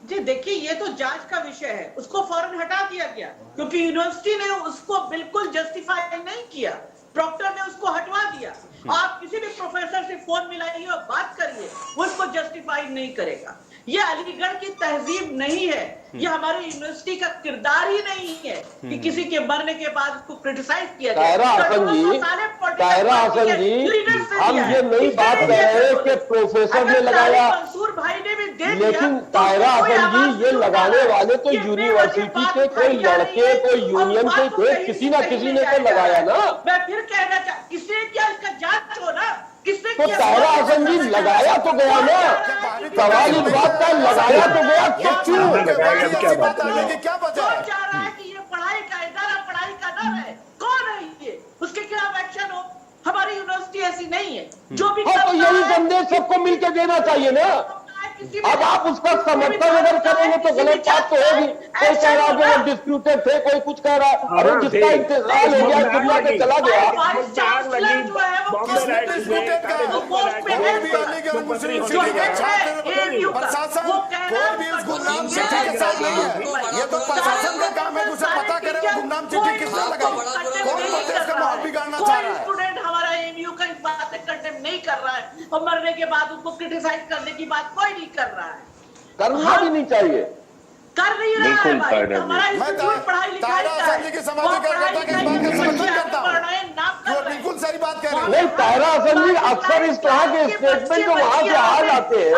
जी देखिए, ये तो जांच का विषय है, उसको फौरन हटा दिया गया क्योंकि यूनिवर्सिटी ने उसको बिल्कुल जस्टिफाई नहीं किया, प्रॉक्टर ने उसको हटवा दिया। आप किसी भी प्रोफेसर से फोन मिलाइए और बात करिए, वो इसको जस्टिफाई नहीं करेगा। ये अलीगढ़ की तहजीब नहीं है, ये हमारी यूनिवर्सिटी का किरदार ही नहीं है कि किसी के मरने के बाद उसको क्रिटिसाइज किया जाए। ताहिरा हसन जी, हम ये नहीं बात कर रहे कि प्रोफेसर ने लगाया, मंसूर भाई ने भी दे दिया, लेकिन ताहिरा हसन जी ये लगाने वाले तो यूनिवर्सिटी के कोई लड़के, कोई यूनियन के थे, किसी ना किसी ने तो लगाया ना। मैं फिर कहना चाहता, किसने किया इसका जांच हो ना, किसने तो ताहिरा हसन जी लगाया तो गया ना, सवाल इस बात का लगाया तो गया, क्यों क्या वजह है? चाह रहा है कि ये पढ़ाई का इदारा पढ़ाई का डर है, कौन है ये, उसके खिलाफ एक्शन हो। हमारी यूनिवर्सिटी ऐसी नहीं है जो भी तो यही संदेश सबको मिलकर देना चाहिए ना। अब आप उसका समर्थन अगर करेंगे तो गलत बात तो होगी। कोई कह रहा है वो डिस्प्यूटेड थे, कोई कुछ कह रहा है, अरे जिसका इंतजार हो गया दुनिया के चला गया। प्रशासन कोई भी उस गुमनाम चिट्ठी के साथ नहीं है, ये तो प्रशासन का काम है, उसे पता करे वो गुमनाम चिट्ठी किसने लगाई, कौन प्रदेश का माहौल बिगाड़ना चाह रहा है। स्टूडेंट हमारा एमयू का इस बात से कंडेम नहीं कर रहा है और मरने के बाद उसको क्रिटिसाइज करने की बात कोई नहीं कर रहा है, करना भी नहीं चाहिए, कर नहीं रहा है भाई। हमारा इंस्टीट्यूट पढ़ाई लिखाई का है, के समाज करता हूं, बिल्कुल सही बात कह रहे हैं। नहीं ताहिरा हसन जी, अक्सर इस तरह के स्टेटमेंट जो वहां से आ जाते हैं,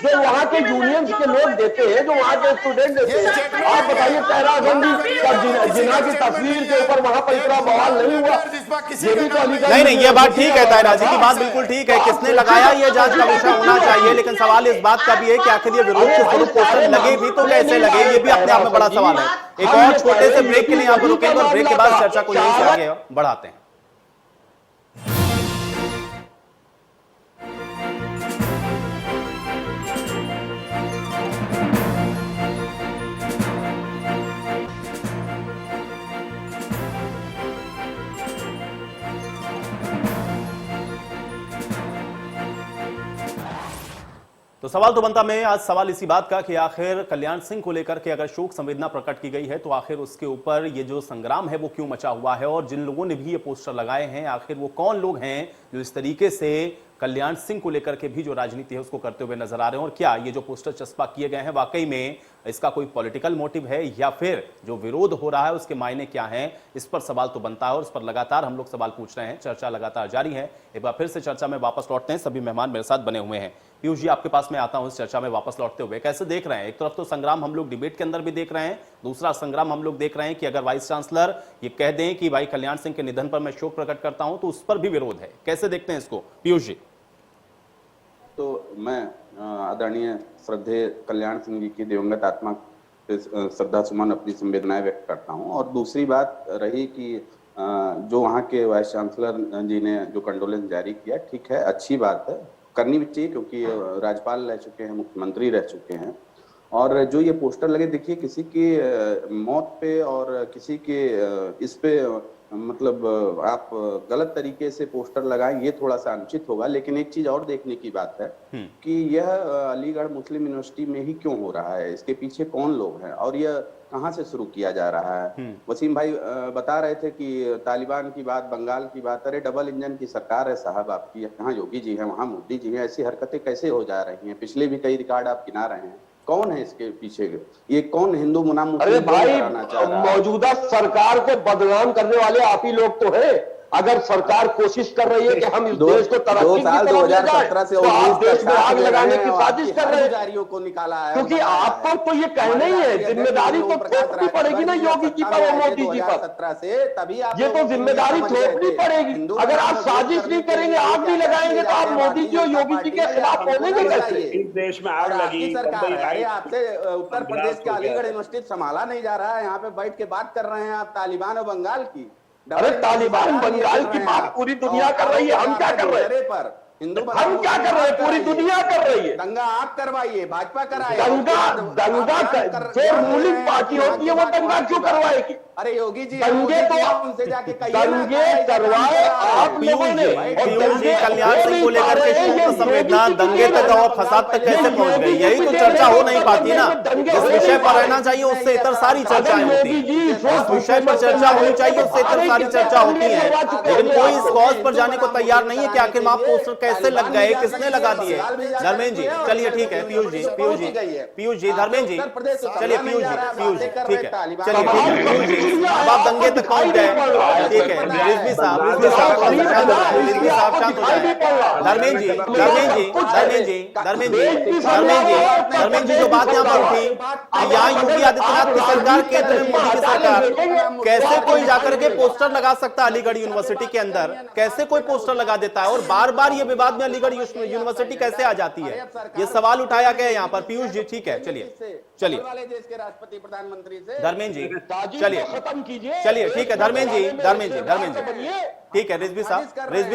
जो वहाँ के यूनियंस के लोग देते हैं, जो वहाँ के स्टूडेंट देते हैं, आप बताइए ताहिरा हसन जी, जिन्ना की तस्वीर के ऊपर वहाँ पर इतना बवाल नहीं हुआ, ये भी तो अलीगढ़। नहीं, ये बात ठीक है, ताहिरा जी की बात बिल्कुल ठीक है, किसने लगाया ये जांच का विषय होना चाहिए, लेकिन सवाल इस बात का भी है कि आखिर ये विरोध के स्वरूप पोस्टर लगे भी तो कैसे लगे, ये भी अपने आप में बड़ा सवाल है। एक और छोटे से ब्रेक के लिए आपको रुकेंगे और ब्रेक के बाद चर्चा को यहीं से आगे बढ़ाते हैं। तो सवाल तो बनता में आज सवाल इसी बात का कि आखिर कल्याण सिंह को लेकर के अगर शोक संवेदना प्रकट की गई है तो आखिर उसके ऊपर ये जो संग्राम है वो क्यों मचा हुआ है, और जिन लोगों ने भी ये पोस्टर लगाए हैं आखिर वो कौन लोग हैं जो इस तरीके से कल्याण सिंह को लेकर के भी जो राजनीति है उसको करते हुए नजर आ रहे हैं, और क्या ये जो पोस्टर चस्पा किए गए हैं वाकई में इसका कोई पॉलिटिकल मोटिव है या फिर जो विरोध हो रहा है उसके मायने क्या हैं, इस पर सवाल तो बनता है और इस पर लगातार हम लोग सवाल पूछ रहे हैं। चर्चा लगातार जारी है। एक बार फिर से चर्चा में वापस लौटते हैं, सभी मेहमान मेरे साथ बने हुए हैं। पीयूष जी, आपके पास मैं आता हूं इस चर्चा में वापस लौटते हुए। कैसे देख रहे हैं, एक तरफ तो संग्राम हम लोग डिबेट के अंदर भी देख रहे हैं, दूसरा संग्राम हम लोग देख रहे हैं कि अगर वाइस चांसलर ये कह दें कि भाई कल्याण सिंह के निधन पर मैं शोक प्रकट करता हूं, तो उस पर भी विरोध है। कैसे देखते हैं इसको पीयूष जी? तो मैं आदरणीय श्रद्धेय कल्याण सिंह जी की दिवंगत आत्मा पे श्रद्धा सुमन अपनी संवेदनाएं व्यक्त करता हूं। और दूसरी बात रही कि जो वहाँ के वाइस चांसलर जी ने जो कंडोलेंस जारी किया, ठीक है, अच्छी बात है, करनी भी चाहिए, क्योंकि राज्यपाल रह चुके हैं, मुख्यमंत्री रह चुके हैं। और जो ये पोस्टर लगे, देखिए किसी की मौत पे और किसी के इस पे मतलब आप गलत तरीके से पोस्टर लगाएं, ये थोड़ा सा अनुचित होगा। लेकिन एक चीज और देखने की बात है कि यह अलीगढ़ मुस्लिम यूनिवर्सिटी में ही क्यों हो रहा है, इसके पीछे कौन लोग हैं और यह कहाँ से शुरू किया जा रहा है। वसीम भाई बता रहे थे कि तालिबान की बात, बंगाल की बात, अरे डबल इंजन की सरकार है साहब आपकी, यहाँ योगी जी हैं, वहाँ मोदी जी हैं, ऐसी हरकतें कैसे हो जा रही हैं? पिछले भी कई रिकॉर्ड आप गिना रहे हैं, कौन है इसके पीछे? ये कौन हिंदू मुनाम? अरे भाई, मौजूदा सरकार को बदनाम करने वाले आप ही लोग तो हैं। अगर सरकार कोशिश कर रही है कि हम इस देश को तरक्की की तरफ ले जाएं, तो आप देश में आग लगाने की साजिश कर रहे हैं को निकाला है। क्योंकि आपको तो ये कहना ही है, जिम्मेदारी तो थोपनी पड़ेगी ना योगी जी पर और मोदी जी पर। 2017 से तभी आप ये तो जिम्मेदारी थोपनी पड़ेगी। अगर आप साजिश नहीं करेंगे, आग नहीं लगाएंगे, तो आप मोदी जी और योगी जी के खिलाफ बोलेंगे कैसे? इस देश में आग लगी सरकार है, अरे आपसे उत्तर प्रदेश के अलीगढ़ यूनिवर्सिटी संभाला नहीं जा रहा है, यहाँ पे बैठ के बात कर रहे हैं आप तालिबान और बंगाल की। अरे तालिबान बंगाल की बात पूरी दुनिया कर रही है, हम क्या कर रहे हैं? पर हिंदू हम क्या कर रहे हैं? पूरी दुनिया कर रही है। दंगा आप करवाइए, भाजपा कराए। दंगा जो रूलिंग पार्टी होती है वो दंगा क्यों करवाएगी? अरे योगी जी दंगे तो उनसे जाके दंगे करवाए आप लोगों ने। पीयूष जी, कल्याण सिंह को लेकर के शोक संवेदना दंगे तक और फसाद तक कैसे पहुंच गई? यही तो चर्चा हो नहीं पाती ना। जिस विषय पर रहना चाहिए उससे इतर सारी चर्चाएं होती हैं, जिस विषय पर चर्चा होनी चाहिए उससे इतर सारी चर्चा होती है, लेकिन कोई इस कॉज पर जाने को तैयार नहीं है कि आखिर वहां पोस्टर कैसे लग गए, किसने लगा दिए। धर्मेंद्र जी चलिए, ठीक है, पीयूष जी, धर्मेंद्र जी चलिए, पीयूष जी, ठीक है, चलिए, ठीक है, पीयूष जी, अब आप दंगे तक पहुंच गए, ठीक है। रिजवी साहब शांत हो जाए। धर्मेंद्र जी जो बात यहाँ पर उठी, यहाँ योगी आदित्यनाथ की सरकार, केंद्र में मोदी की सरकार, कैसे कोई जाकर के पोस्टर लगा सकता है अलीगढ़ यूनिवर्सिटी के अंदर? कैसे कोई पोस्टर लगा देता है? और बार बार ये विवाद में अलीगढ़ यूनिवर्सिटी कैसे आ जाती है, ये सवाल उठाया गया यहाँ पर। पीयूष जी, ठीक है, चलिए वाले देश के राष्ट्रपति प्रधानमंत्री से धर्मेंद्र जी, चलिए, ठीक है, धर्मेंद्र जी, ठीक है, रिजवी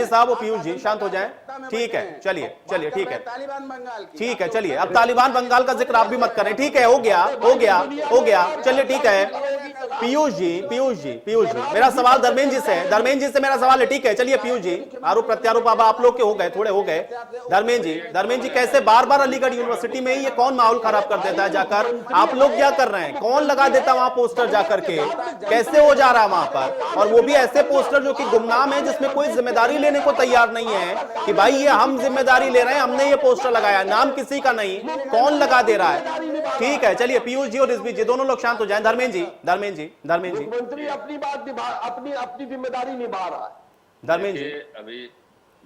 साहब और पीयूष जी शांत हो जाएं, ठीक है, चलिए, ठीक है, तालिबान बंगाल की, ठीक है, चलिए, अब तालिबान बंगाल का जिक्र आप भी मत करें, ठीक है, हो गया, चलिए, ठीक है। पीयूष जी, मेरा सवाल धर्मेंद्र जी से मेरा सवाल है, ठीक है, चलिए पीयूष जी, आरोप प्रत्यारोप अब आप लोग के हो गए, थोड़े हो गए। धर्मेंद्र जी कैसे बार बार अलीगढ़ यूनिवर्सिटी में ही ये कौन माहौल खराब कर देता है जाकर? आप लोग क्या कर रहे हैं? कौन लगा देता है वहां पोस्टर जाकर के? कैसे हो जा रहा है वहां पर? और वो भी ऐसे पोस्टर जो कि गुमनाम है, जिसमें कोई जिम्मेदारी लेने को तैयार नहीं है कि भाई ये हम जिम्मेदारी ले रहे हैं, हमने ये पोस्टर लगाया, नाम किसी का नहीं, कौन लगा दे रहा है? ठीक है, चलिए, पीयूष जी और रिजवी जी दोनों लोग शांत हो जाएं। धर्मेंद्र जी मुख्यमंत्री अपनी बात अपनी जिम्मेदारी निभा रहा है। धर्मेंद्र जी अभी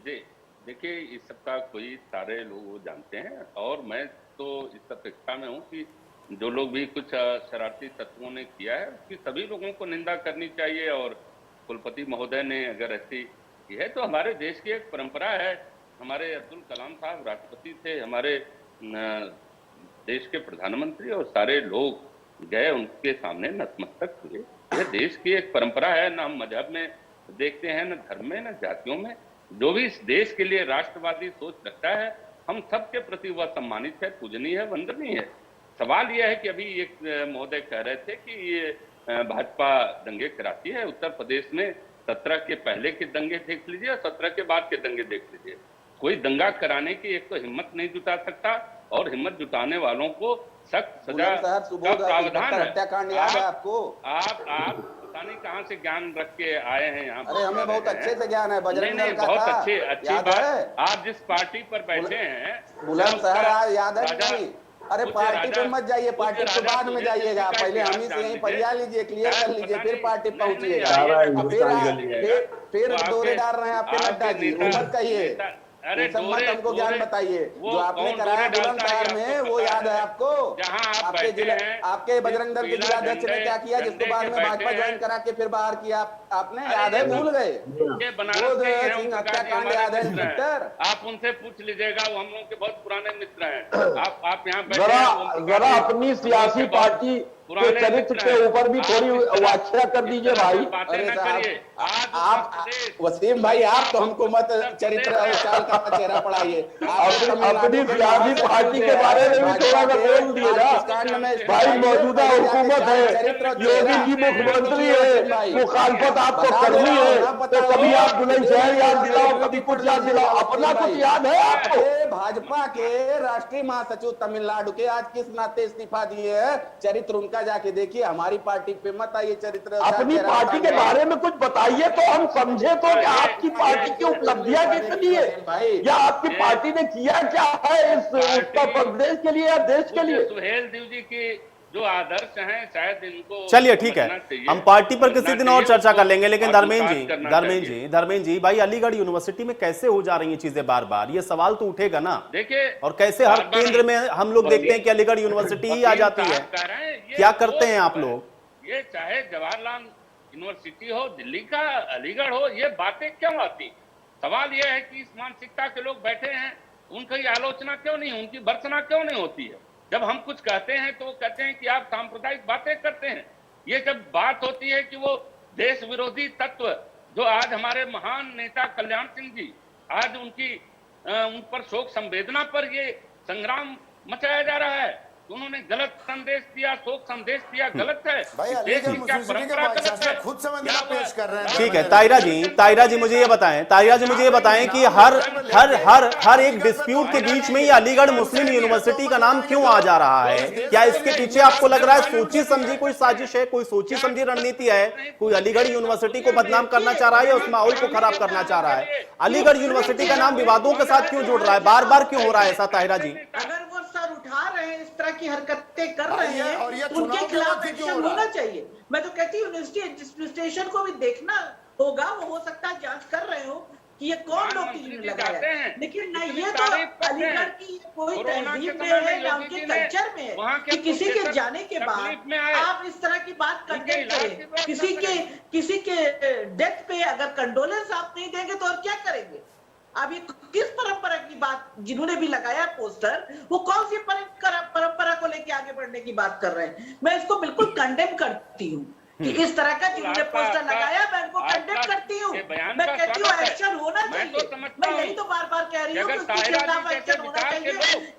जी देखिए, इस सबका कोई सारे लोग जानते हैं, और मैं तो इस अपेक्षा में हूँ कि जो लोग भी कुछ शरारती तत्वों ने किया है उसकी सभी लोगों को निंदा करनी चाहिए। और कुलपति महोदय ने अगर ऐसी की है तो हमारे देश की एक परंपरा है, हमारे अब्दुल कलाम साहब राष्ट्रपति थे, हमारे देश के प्रधानमंत्री, और सारे लोग गए उनके सामने नतमस्तक हुए। यह देश की एक परंपरा है, ना हम मजहब में देखते हैं, न धर्म में, न जातियों में। जो भी इस देश के लिए राष्ट्रवादी सोच रखता है, हम सबके प्रति वह सम्मानित है, पूजनीय है, वंदनीय है। सवाल यह है कि अभी एक महोदय कह रहे थे कि ये भाजपा दंगे कराती है। उत्तर प्रदेश में 17 के पहले के दंगे देख लीजिए और 17 के बाद के दंगे देख लीजिए। कोई दंगा कराने की एक तो हिम्मत नहीं जुटा सकता, और हिम्मत जुटाने वालों को सख्त सजा का प्रावधान है। हत्याकांड याद है आपको? आप पता नहीं कहाँ से ज्ञान रख के आए हैं यहाँ। अरे हमें बहुत अच्छे से ज्ञान है, बजरंग दल का बहुत था, अच्छी बात। आप जिस पार्टी पर बैठे हैं बुलंदशहर याद है नहीं? अरे पार्टी पे मत जाइए, पार्टी के बाद में जाइएगा, पहले हम ही से यहीं परिया लीजिए, क्लियर कर लीजिए, फिर पार्टी पहुंचिएगा। फिर दौरे डाल रहे हैं आपके नड्डा जी, मत कहिए। अरे सब मत डोरे हमको ज्ञान डोरे बताइए वो जो आपने कौन कराया डोरे डालता है बुलंदशहर ये में आपको वो पता याद है है? आपको? जहाँ आप आपके बैठे जिला हैं, आपके बजरंग दल के पीला जिलाध्यक्ष ने झंडे- क्या किया जिसके झंडे बाद के में बैठे भाजपा हैं। ज्वाइन करा के फिर बाहर किया आपने? अरे याद है? ये भूल गए? ये बनारस बोध के ही हैं, सिंह उनका हत्याकांड हमारे याद है मित्र हैं। इंस्पेक्टर? आप उनसे पूछ लीजिएगा, वो हम लोग के बहुत पुराने मित्र हैं। आप यहाँ बैठे जरा हैं, वो जरा अपनी सियासी पार्टी के चरित्र के ऊपर भी थोड़ी व्याख्या कर दीजिए भाई। बातें न करिए। आज आप वसीम भाई आप तो हमको मत चरित्र और चाल का चेहरा पढ़ाइए। अपनी सियासी पार्टी के बारे में भी थोड़ा सा बोल दिए ना भाई। मौजूदा हुकूमत है, योगी जी मुख्यमंत्री है, मुखालफत आपको करनी है तो कभी आप बुलंदशहर याद दिलाओ, कभी कुछ याद दिलाओ, अपना कुछ याद है आपको? भाजपा के राष्ट्रीय महासचिव तमिलनाडु के आज किस नाते इस्तीफा दिए है? चरित्र उनका जाके देखिए, हमारी पार्टी पे मत आइए चरित्र। अपनी पार्टी के बारे में कुछ बताइए तो हम समझे तो कि आपकी पार्टी की उपलब्धियां कितनी है या आपकी पार्टी ने किया क्या है इस उत्तर प्रदेश के लिए या देश के लिए। सुहेल देव जी की जो आदर्श हैं शायद इनको चलिए ठीक है, हम पार्टी पर किसी दिन और चर्चा कर लेंगे। लेकिन धर्मेंद्र जी भाई, अलीगढ़ यूनिवर्सिटी में कैसे हो जा रही हैं चीजें बार बार, ये सवाल तो उठेगा ना। देखिए, और कैसे हर केंद्र में हम लोग देखते हैं कि अलीगढ़ यूनिवर्सिटी ही आ जाती है। क्या करते हैं आप लोग? ये चाहे जवाहरलाल यूनिवर्सिटी हो, दिल्ली का अलीगढ़ हो, ये बातें क्यों आती? सवाल यह है कि इस मानसिकता के लोग बैठे हैं, उनकी आलोचना क्यों नहीं, उनकी भर्त्सना क्यों नहीं होती है? जब हम कुछ कहते हैं तो वो कहते हैं कि आप सांप्रदायिक बातें करते हैं। ये जब बात होती है कि वो देश विरोधी तत्व जो आज हमारे महान नेता कल्याण सिंह जी, आज उन पर शोक संवेदना पर ये संग्राम मचाया जा रहा है, उन्होंने गलत संदेश दिया, शोक संदेश दिया, गलत है। भाई अलीगढ़ मुस्लिम के बादशाह खुद संवेदना पेश कर रहे हैं। ठीक है तायरा जी मुझे ये बताएं कि हर एक डिस्प्यूट के बीच में ये अलीगढ़ मुस्लिम यूनिवर्सिटी का नाम क्यों आ जा रहा है? क्या इसके पीछे आपको लग रहा है सोची समझी कोई साजिश है, कोई सोची समझी रणनीति है? कोई अलीगढ़ यूनिवर्सिटी को बदनाम करना चाह रहा है या उस माहौल को खराब करना चाह रहा है? अलीगढ़ यूनिवर्सिटी का नाम विवादों के साथ क्यों जुड़ रहा है, बार बार क्यों हो रहा है ऐसा? ताहिरा जी, अगर वो सर उठा रहे हैं, इस तरह की हरकतें कर रहे हैं और ये उनके खिलाफ एक्शन होना चाहिए। मैं तो कहती हूँ यूनिवर्सिटी एडमिनिस्ट्रेशन को भी देखना होगा, वो हो सकता है जांच कर रहे हो कि ये कौन लोग जिन्होंने लगाया है। लेकिन नहीं, ये तो अलीगढ़ की कोई तहजीब में है ना उनके कल्चर में है कि किसी के जाने के बाद आप इस तरह की बात कंटेन करें। किसी के डेथ पे अगर कंडोलेंस आप नहीं देंगे तो और क्या करेंगे? अब ये किस परंपरा की बात, जिन्होंने भी लगाया पोस्टर, वो कौन सी परंपरा को लेके आगे बढ़ने की बात कर रहे हैं? मैं इसको बिल्कुल कंडेम करती हूँ कि इस तरह का जिन्होंने पोस्टर लगाया, मैं उनको कंडेम करती हूँ। मैं कहती हूँ एक्शन होना चाहिए। मैं यही तो बार बार कह रही हूँ कि उसके खिलाफ एक्शन होना चाहिए।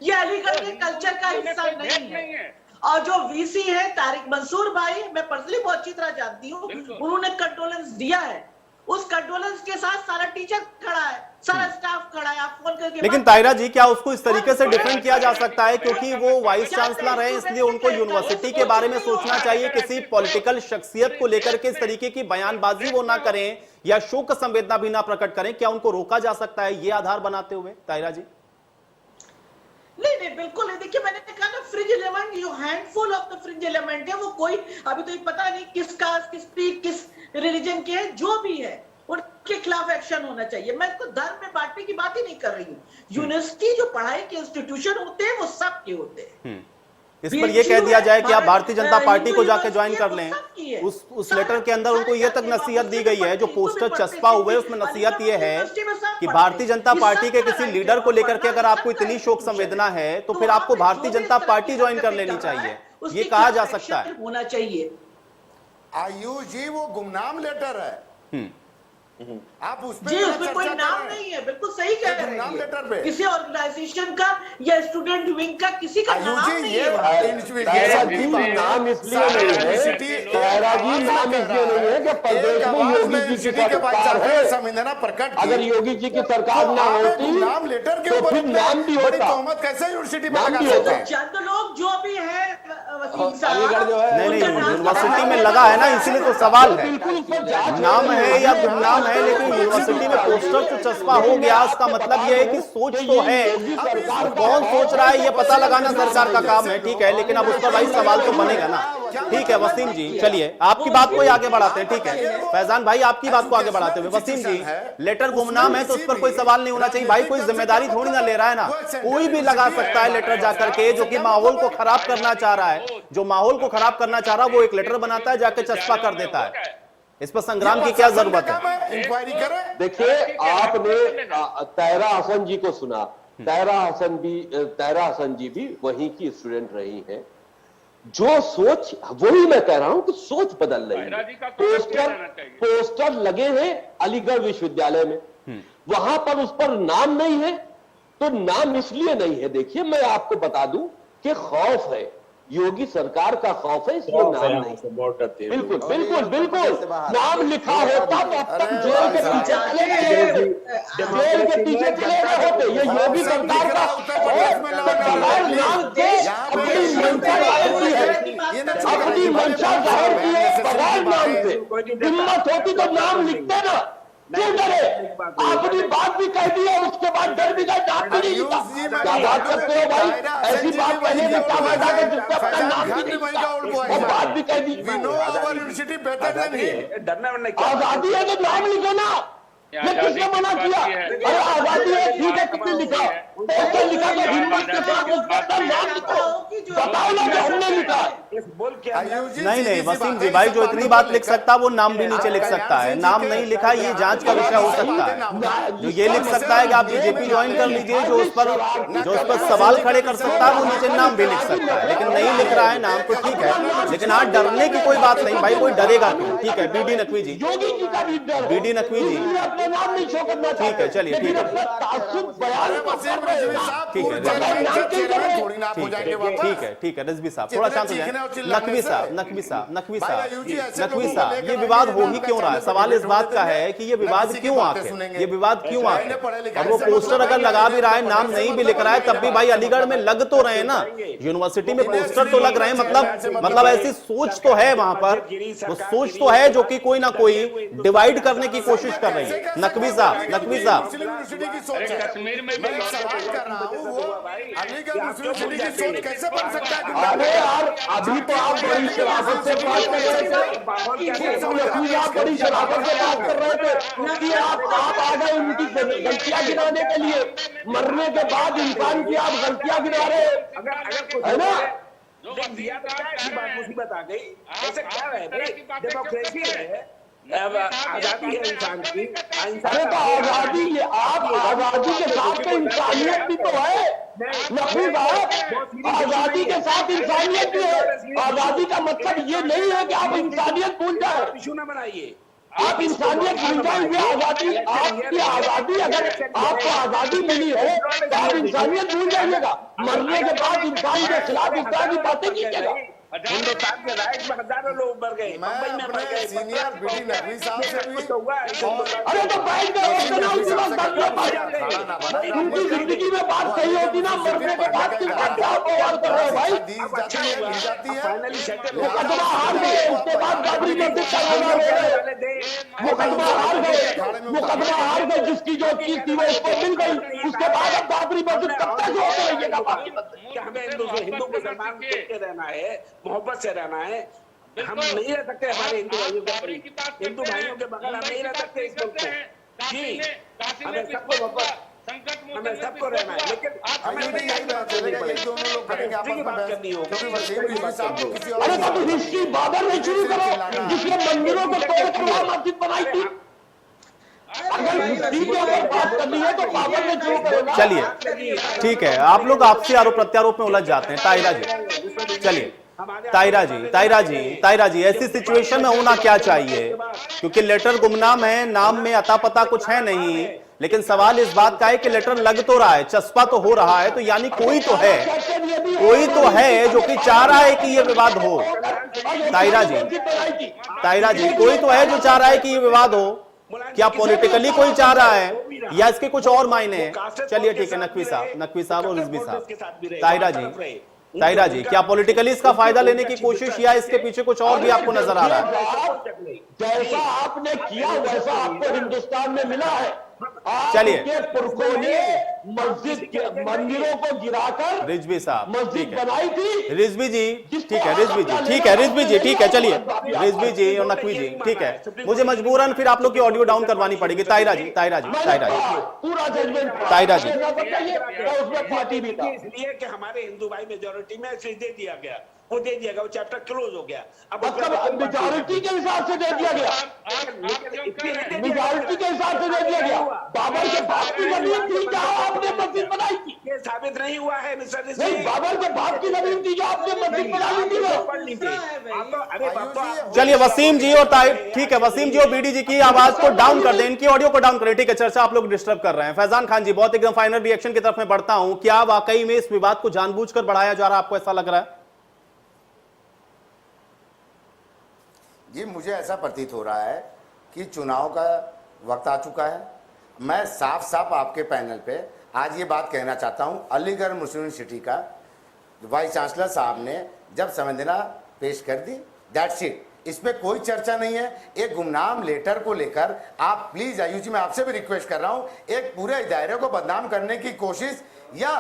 ये अलीगढ़ के कल्चर का हिस्सा नहीं है। और जो वीसी है तारिक मंसूर भाई, मैं पर्सनली बहुत अच्छी तरह जानती हूँ, उन्होंने कंडोलेंस दिया है। उस कंडोलेंस के साथ सारा टीचर खड़ा है, सारा स्टाफ खड़ा है। आप फोन करके लेकिन ताहिरा जी, क्या उसको इस तरीके से डिफेंड किया जा सकता है क्योंकि वो वाइस चांसलर है, इसलिए उनको यूनिवर्सिटी के बारे में सोचना चाहिए, किसी पॉलिटिकल शख्सियत को लेकर के इस तरीके की बयानबाजी वो ना करें या शोक संवेदना भी ना प्रकट करें? क्या उनको रोका जा सकता है ये आधार बनाते हुए? ताहिरा जी, नहीं बिल्कुल नहीं। देखिए, मैंने कहा ना, फ्रिंज एलिमेंट, जो handful of the fringe element है, वो कोई अभी तो पता नहीं किस कास्ट, किस क्रीड, किस रिलीजन के है, जो भी है उनके खिलाफ एक्शन होना चाहिए। मैं इसको धर्म में बांटने की बात ही नहीं कर रही हूँ। यूनिवर्सिटी जो पढ़ाई के इंस्टीट्यूशन होते हैं वो सबके होते हैं। इस पर यह कह दिया जाए कि आप भारतीय जनता पार्टी को जाके ज्वाइन कर लें। उस लेटर के अंदर उनको यह तक नसीहत दी गई है, जो पोस्टर चस्पा हुए उसमें नसीहत यह है कि भारतीय जनता पार्टी के किसी लीडर को लेकर के अगर आपको इतनी शोक संवेदना है तो फिर आपको भारतीय जनता पार्टी ज्वाइन कर लेनी चाहिए, ये कहा जा सकता है। होना चाहिए। आयुष जी, वो गुमनाम लेटर है, आप जी उसमें कोई नाम नहीं है। बिल्कुल सही कह रहे हैं। लेटर पे किसी ऑर्गेनाइजेशन का या स्टूडेंट विंग का किसी का नाम नहीं है। नाम इसलिए नहीं है, ताहिरा जी, नाम इसलिए नहीं है कि प्रदेश में योगी जी की सरकार है, संवेदना प्रकट। अगर योगी जी की सरकार ना होती नाम लेटर के तो ऊपर फिर नाम भी होता। तोहमत कैसे यूनिवर्सिटी में लगा सकते हैं? चंद लोग जो भी है वसीम साहब। नहीं, यूनिवर्सिटी में लगा है ना, इसीलिए तो सवाल है। नाम है या गुमनाम है, लेकिन यूनिवर्सिटी में पोस्टर तो चस्पा हो गया, उसका मतलब यह है कि सोच तो है। कौन सोच रहा है ये पता लगाना सरकार का काम है, ठीक है, लेकिन अब उस पर भाई सवाल तो बनेगा ना। ठीक है वसीम जी, चलिए आपकी बात को ही आगे बढ़ाते हैं। ठीक है फैजान भाई, आपकी बात को आगे बढ़ाते हुए वसीम जी, लेटर गुमनाम है तो उस पर कोई सवाल नहीं होना चाहिए भाई, कोई जिम्मेदारी थोड़ी ना ले रहा है ना, कोई भी लगा सकता है लेटर जाकर के, जो कि माहौल को खराब करना चाह रहा है, जो माहौल को खराब करना चाह रहा है वो एक लेटर बनाता है, जाके चस्पा कर देता है। इस पर संग्राम की क्या जरूरत है? इंक्वायरी करें। देखिए, आपने तायरा हसन जी को सुना, तायरा हसन जी भी वहीं की स्टूडेंट रही हैं। जो सोच, वही मैं कह रहा हूं कि सोच बदल रही है। पोस्टर लगे हैं अलीगढ़ विश्वविद्यालय में, वहां पर उस पर नाम नहीं है, तो नाम इसलिए नहीं है, देखिए मैं आपको बता दूं कि खौफ है, योगी सरकार का खौफ है, इसलिए नाम नहीं। बिल्कुल बिल्कुल बिल्कुल, नाम लिखा होता तो अब तक जेल के पीछे चले गए, जेल के पीछे चले गए होते। ये योगी सरकार का नाम के अपनी मंशा जाहिर की है, अपनी मंशा जाहिर की है बगैर नाम से। हिम्मत होती तो नाम लिखते ना, क्यों डरे? आपने बात भी कह दी है, उसके बाद डर भी गए, नाम भी नहीं लिखा। क्या बात करते हो भाई? ऐसी बात कहने में क्या फायदा है जिससे अपना नाम भी नहीं लिखा और बात भी कह दी। आजादी है तो नाम लिखो ना, ये किसने मना किया? अरे आजादी है, ठीक है, किसने लिखा? पोस्टर लिखा तो हिम्मत के साथ उसके अंदर नाम लिखो, बताओ ना कि हमने लिखा। नहीं वसीम जी भाई, जो इतनी बात लिख सकता है वो नाम भी नीचे लिख सकता है। नाम नहीं लिखा, ये जांच का विषय हो सकता है। जो ये लिख सकता है कि आप बीजेपी ज्वाइन कर लीजिए, जो उस पर सवाल खड़े कर सकता है वो नीचे नाम भी लिख सकता है, लेकिन नहीं लिख रहा है नाम तो ठीक है। लेकिन आज डरने की कोई बात नहीं भाई, कोई डरेगा क्यों? ठीक है बीडी नकवी जी, बीडी नकवी जी, ठीक है चलिए, ठीक है ठीक है रिजवी साहब थोड़ा शांत हो जाए। नकवी साहब ये विवाद हो ही क्यों रहा है? सवाल इस बात का है कि ये विवाद क्यों आखिर, ये विवाद क्यों आखिर? और वो पोस्टर अगर लगा भी रहा है, नाम नहीं भी लिख रहा है, तब भी भाई अलीगढ़ में लग तो रहे ना, यूनिवर्सिटी में पोस्टर तो लग रहे हैं, मतलब ऐसी सोच तो है वहां पर, वो सोच तो है जो कि कोई ना कोई डिवाइड करने की कोशिश कर रही है। नकवी साहब कश्मीर में मैं सवाल कर रहा हूं, वो अलीगढ़ यूनिवर्सिटी की सोच कैसे बन सकता है? अरे यार, अभी तो आप बड़ी शराफत से बात कर रहे थे, आप बड़ी शराफत से बात कर रहे थे कि आप आ गए उनकी गलतियां गिनाने के लिए। मरने के बाद इंसान की आप गलतियां गिना रहे है ना? मुसीबत आ गई, ऐसे क्या है भाई? डेमोक्रेसी है, आजादी है इंसान की। अरे तो आजादी, ये आप आजादी के साथ तो इंसानियत भी तो है नकवी साहब, आजादी के साथ इंसानियत भी है। आजादी का मतलब ये नहीं है कि आप इंसानियत भूल जाए, इशू न बनाइए। आप इंसानियत भूल जाएंगे। आजादी, आपकी आजादी, अगर आपको आजादी मिली है तो आप इंसानियत भूल जाइएगा। मरने के बाद इंसान के खिलाफ इस तरह की बातें कीजिएगा। हिंदुस्तान के राइट में हजारों लोग मर गए, मुंबई में मर गए। सीनियर बीडी नकवी साहब से भी अरे तो बैठ गए, उनकी जिंदगी में बात सही होती ना, मरने के बाद की बात क्या कर रहे हो भाई? मुकदमा हार गए, उसके बाद बाबरी मस्जिद चलाना रहे, मुकदमा हार गए, जिसकी जो चीज थी वो उसको मिल गई, उसके बाद अब बाबरी मस्जिद कब तक होते रहिएगा? बाबरी मस्जिद हमें हिंदू मुसलमान के रहना है, मोहब्बत से रहना है। हम नहीं रह सकते हमारे हिंदू भाइयों के बगैर हम नहीं रह सकते इस मुल्क में। जी हमें सबको मोहब्बत, हमें सबको रहना है, लेकिन हमें यही बात दोनों लोग करेंगे आपस में बात करनी होगी, क्योंकि वसीम रिजवी साहब को किसी और अरे तो हिस्ट्री बादल नहीं शुरू करो, जिसने मंदिरों को तोड़ कर वहां मस्जिद बनाई थी। अगर हिस्ट्री के ऊपर बात करनी है तो बादल ने शुरू करो। चलिए ठीक है, आप लोग आपसी आरोप प्रत्यारोप में उलझ जाते हैं। ताहिरा जी चलिए, ताहिरा जी ऐसी सिचुएशन में होना क्या चाहिए? क्योंकि लेटर गुमनाम है, नाम में अता पता कुछ है नहीं, लेकिन सवाल इस बात का है कि लेटर लग तो रहा है, चस्पा तो हो रहा है, तो यानी कोई तो है जो कि चाह रहा है कि ये विवाद हो। ताहिरा जी कोई तो है जो चाह रहा है कि ये विवाद हो। क्या पॉलिटिकली कोई चाह रहा है या इसके कुछ और मायने हैं? चलिए ठीक है, नकवी साहब और रिजवी साहब। ताहिरा जी, क्या पॉलिटिकली इसका फायदा लेने की कोशिश या इसके पीछे कुछ और भी आपको नजर आ रहा है? जैसा आपने किया वैसा आपको हिंदुस्तान में मिला है। चलिए। आपके पुरखों ने मंदिरों को गिराकर रिजवी साहब, मस्जिद ठीक है। बनाई थी। रिजवी जी, ठीक है, रिजवी जी, ठीक है, रिजवी जी, ठीक है, चलिए, रिजवी जी और नकवी जी, ठीक है, मुझे मजबूरन फिर आप लोग की ऑडियो डाउन करवानी पड़ेगी। ताहिरा जी, ताहिरा जी, ताहिरा जी, पूरा जजमेंट ताहिरा जी, उसमें पार्टी भी था। इसलिए कि हमारे हिंदू भाई मेजोरिटी में ऐसे दे दिया गया, वो दे दिया गया, वो चैप्टर क्लोज हो गया। अब मतलब मेजॉरिटी के हिसाब से दे दिया गया, मेजॉरिटी के हिसाब से दे दिया गया। बाबर के बाप की जमीन थी जहां आपने मस्जिद बनाई थी, ये साबित नहीं हुआ है मिस्टर नहीं, रिजवी। बाबर के बाप की जमीन थी जो आपने मस्जिद बनाई थी वो। चलिए वसीम जी और ठीक है, वसीम जी और बीडी जी की आवाज को डाउन कर दें, इनकी ऑडियो को डाउन करें, ठीक है, चर्चा आप लोग डिस्टर्ब कर रहे हैं। फैजान खान जी, बहुत एकदम फाइनल रिएक्शन की तरफ मैं बढ़ता हूं, क्या वाकई में इस विवाद को जानबूझकर बढ़ाया जा रहा है, आपको ऐसा लग रहा है? जी, मुझे ऐसा प्रतीत हो रहा है कि चुनाव का वक्त आ चुका है। मैं साफ साफ आपके पैनल पे आज ये बात कहना चाहता हूँ, अलीगढ़ मुस्लिम यूनिवर्सिटी का वाइस चांसलर साहब ने जब संवेदना पेश कर दी, दैट्स इट, इसमें कोई चर्चा नहीं है। एक गुमनाम लेटर को लेकर आप प्लीज आयुष जी, मैं आपसे भी रिक्वेस्ट कर रहा हूँ, एक पूरे दायरे को बदनाम करने की कोशिश या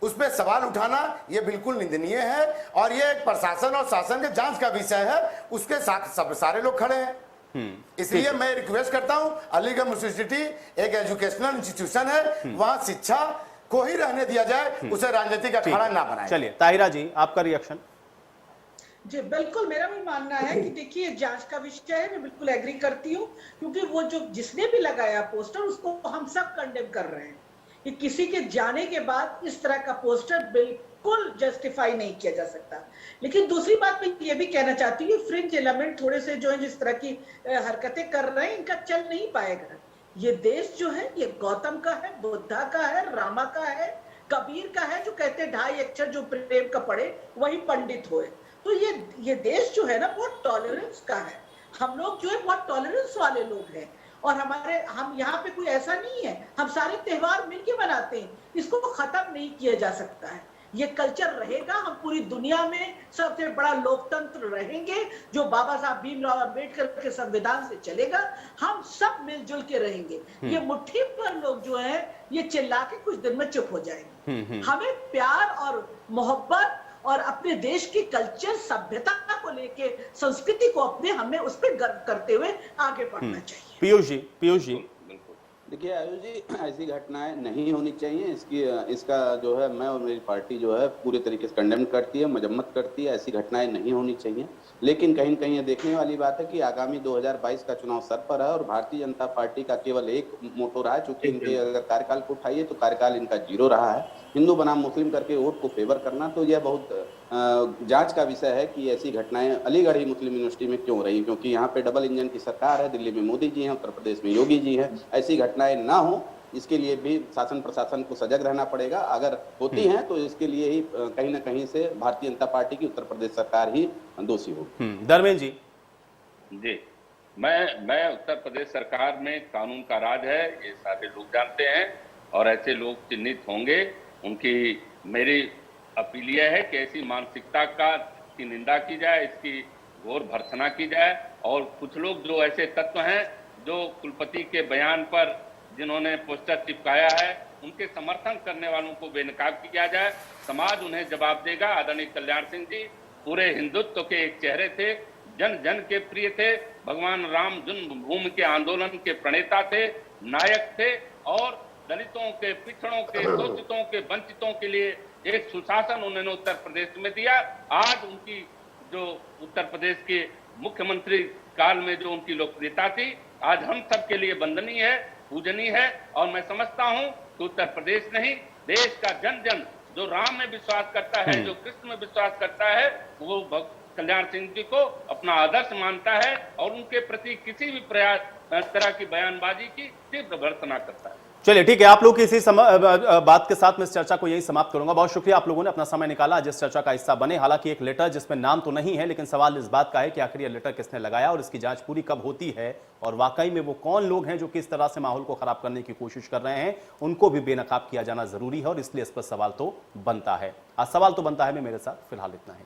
उस पर सवाल उठाना ये बिल्कुल निंदनीय है और ये एक प्रशासन और शासन के जांच का विषय है, उसके साथ सब सारे लोग खड़े हैं। इसलिए मैं रिक्वेस्ट करता हूं, अलीगढ़ मुस्लिम यूनिवर्सिटी एक एजुकेशनल इंस्टीट्यूशन है, वहां शिक्षा को ही रहने दिया जाए, उसे राजनीतिक अखाड़ा ना बनाए। चलिए ताहिरा जी, आपका रिएक्शन। जी बिल्कुल, मेरा भी मानना है कि देखिए जांच का विषय है, मैं बिल्कुल एग्री करती हूँ, क्योंकि वो जो जिसने भी लगाया पोस्टर उसको हम सब कंडेम कर रहे हैं कि किसी के जाने के बाद इस तरह का पोस्टर बिल्कुल जस्टिफाई नहीं किया जा सकता। लेकिन दूसरी बात मैं ये भी कहना चाहती हूँ, फ्रिंज एलिमेंट थोड़े से जो है जिस तरह की हरकतें कर रहे हैं, इनका चल नहीं पाएगा। ये देश जो है ये गौतम का है, बुद्धा का है, रामा का है, कबीर का है, जो कहते हैं 2.5 अक्षर जो प्रेम का पढ़े वही पंडित होए। तो ये देश जो है ना बहुत टॉलरेंस का है, हम लोग जो है बहुत टॉलरेंस वाले लोग हैं और हम यहाँ पे कोई ऐसा नहीं है, हम सारे त्योहार मिलके मनाते हैं, इसको खत्म नहीं किया जा सकता है। ये कल्चर रहेगा, हम पूरी दुनिया में सबसे बड़ा लोकतंत्र रहेंगे जो बाबा साहब भीमराव अंबेडकर के संविधान से चलेगा, हम सब मिलजुल के रहेंगे। ये मुट्ठी पर लोग जो है ये चिल्ला के कुछ दिन में चुप हो जाएंगे। हमें प्यार और मोहब्बत और अपने देश की कल्चर सभ्यता को लेके, संस्कृति को अपने, हमें उस पर गर्व करते हुए आगे बढ़ना चाहिए। पीयूष जी, देखिए आयुष जी, ऐसी घटनाएं नहीं होनी चाहिए। इसका जो है मैं और मेरी पार्टी जो है पूरे तरीके से कंडेम करती है, मजम्मत करती है। ऐसी घटनाएं नहीं होनी चाहिए। लेकिन कहीं न कहीं ये देखने वाली बात है कि आगामी 2022 का चुनाव सर पर है और भारतीय जनता पार्टी का केवल एक मोटो रहा है, चूंकि इनके अगर कार्यकाल को उठाइए तो कार्यकाल इनका 0 रहा है, हिंदू बनाम मुस्लिम करके वोट को फेवर करना। तो यह बहुत जांच का विषय है कि ऐसी घटनाएं अलीगढ़ ही मुस्लिम यूनिवर्सिटी में क्यों रही, क्योंकि यहाँ पे डबल इंजन की सरकार है, दिल्ली में मोदी जी हैं, उत्तर प्रदेश में योगी जी हैं। ऐसी घटनाएं ना हो, इसके लिए भी शासन प्रशासन को सजग रहना पड़ेगा। अगर होती हैं तो इसके लिए ही कहीं ना कहीं से भारतीय जनता पार्टी की उत्तर प्रदेश सरकार ही दोषी होगी। धर्मेंद्र जी, मैं उत्तर प्रदेश सरकार में कानून का राज है, ये सारे लोग जानते हैं और ऐसे लोग चिन्हित होंगे। उनकी मेरी अपील यह है कि ऐसी मानसिकता की निंदा की जाए, इसकी घोर भर्त्सना की जाए और कुछ लोग जो ऐसे तत्व हैं जो कुलपति के बयान पर जिन्होंने पोस्टर चिपकाया है, उनके समर्थन करने वालों को बेनकाब किया जाए। समाज उन्हें जवाब देगा। आदरणीय कल्याण सिंह जी पूरे हिंदुत्व के एक चेहरे थे, जन जन के प्रिय थे, भगवान राम जन्मभूमि के आंदोलन के प्रणेता थे, नायक थे और दलितों के, पिछड़ों के, शोषितों के, वंचितों के लिए एक सुशासन उन्होंने उत्तर प्रदेश में दिया। आज उनकी जो उत्तर प्रदेश के मुख्यमंत्री काल में जो उनकी लोकप्रियता थी, आज हम सब के लिए वंदनीय है, पूजनीय है और मैं समझता हूं कि उत्तर प्रदेश नहीं, देश का जन जन जो राम में विश्वास करता है, जो कृष्ण में विश्वास करता है, वो कल्याण सिंह जी को अपना आदर्श मानता है और उनके प्रति किसी भी तरह की बयानबाजी की तीव्र भर्त्सना करता है। चलिए ठीक है, आप लोग की इसी बात के साथ मैं इस चर्चा को यही समाप्त करूंगा। बहुत शुक्रिया आप लोगों ने अपना समय निकाला, आज इस चर्चा का हिस्सा बने। हालांकि एक लेटर जिसमें नाम तो नहीं है, लेकिन सवाल इस बात का है कि आखिर यह लेटर किसने लगाया और इसकी जांच पूरी कब होती है, और वाकई में वो कौन लोग हैं जो किस तरह से माहौल को खराब करने की कोशिश कर रहे हैं, उनको भी बेनकाब किया जाना जरूरी है, और इसलिए इस पर सवाल तो बनता है। आज सवाल तो बनता है में मेरे साथ फिलहाल इतना है।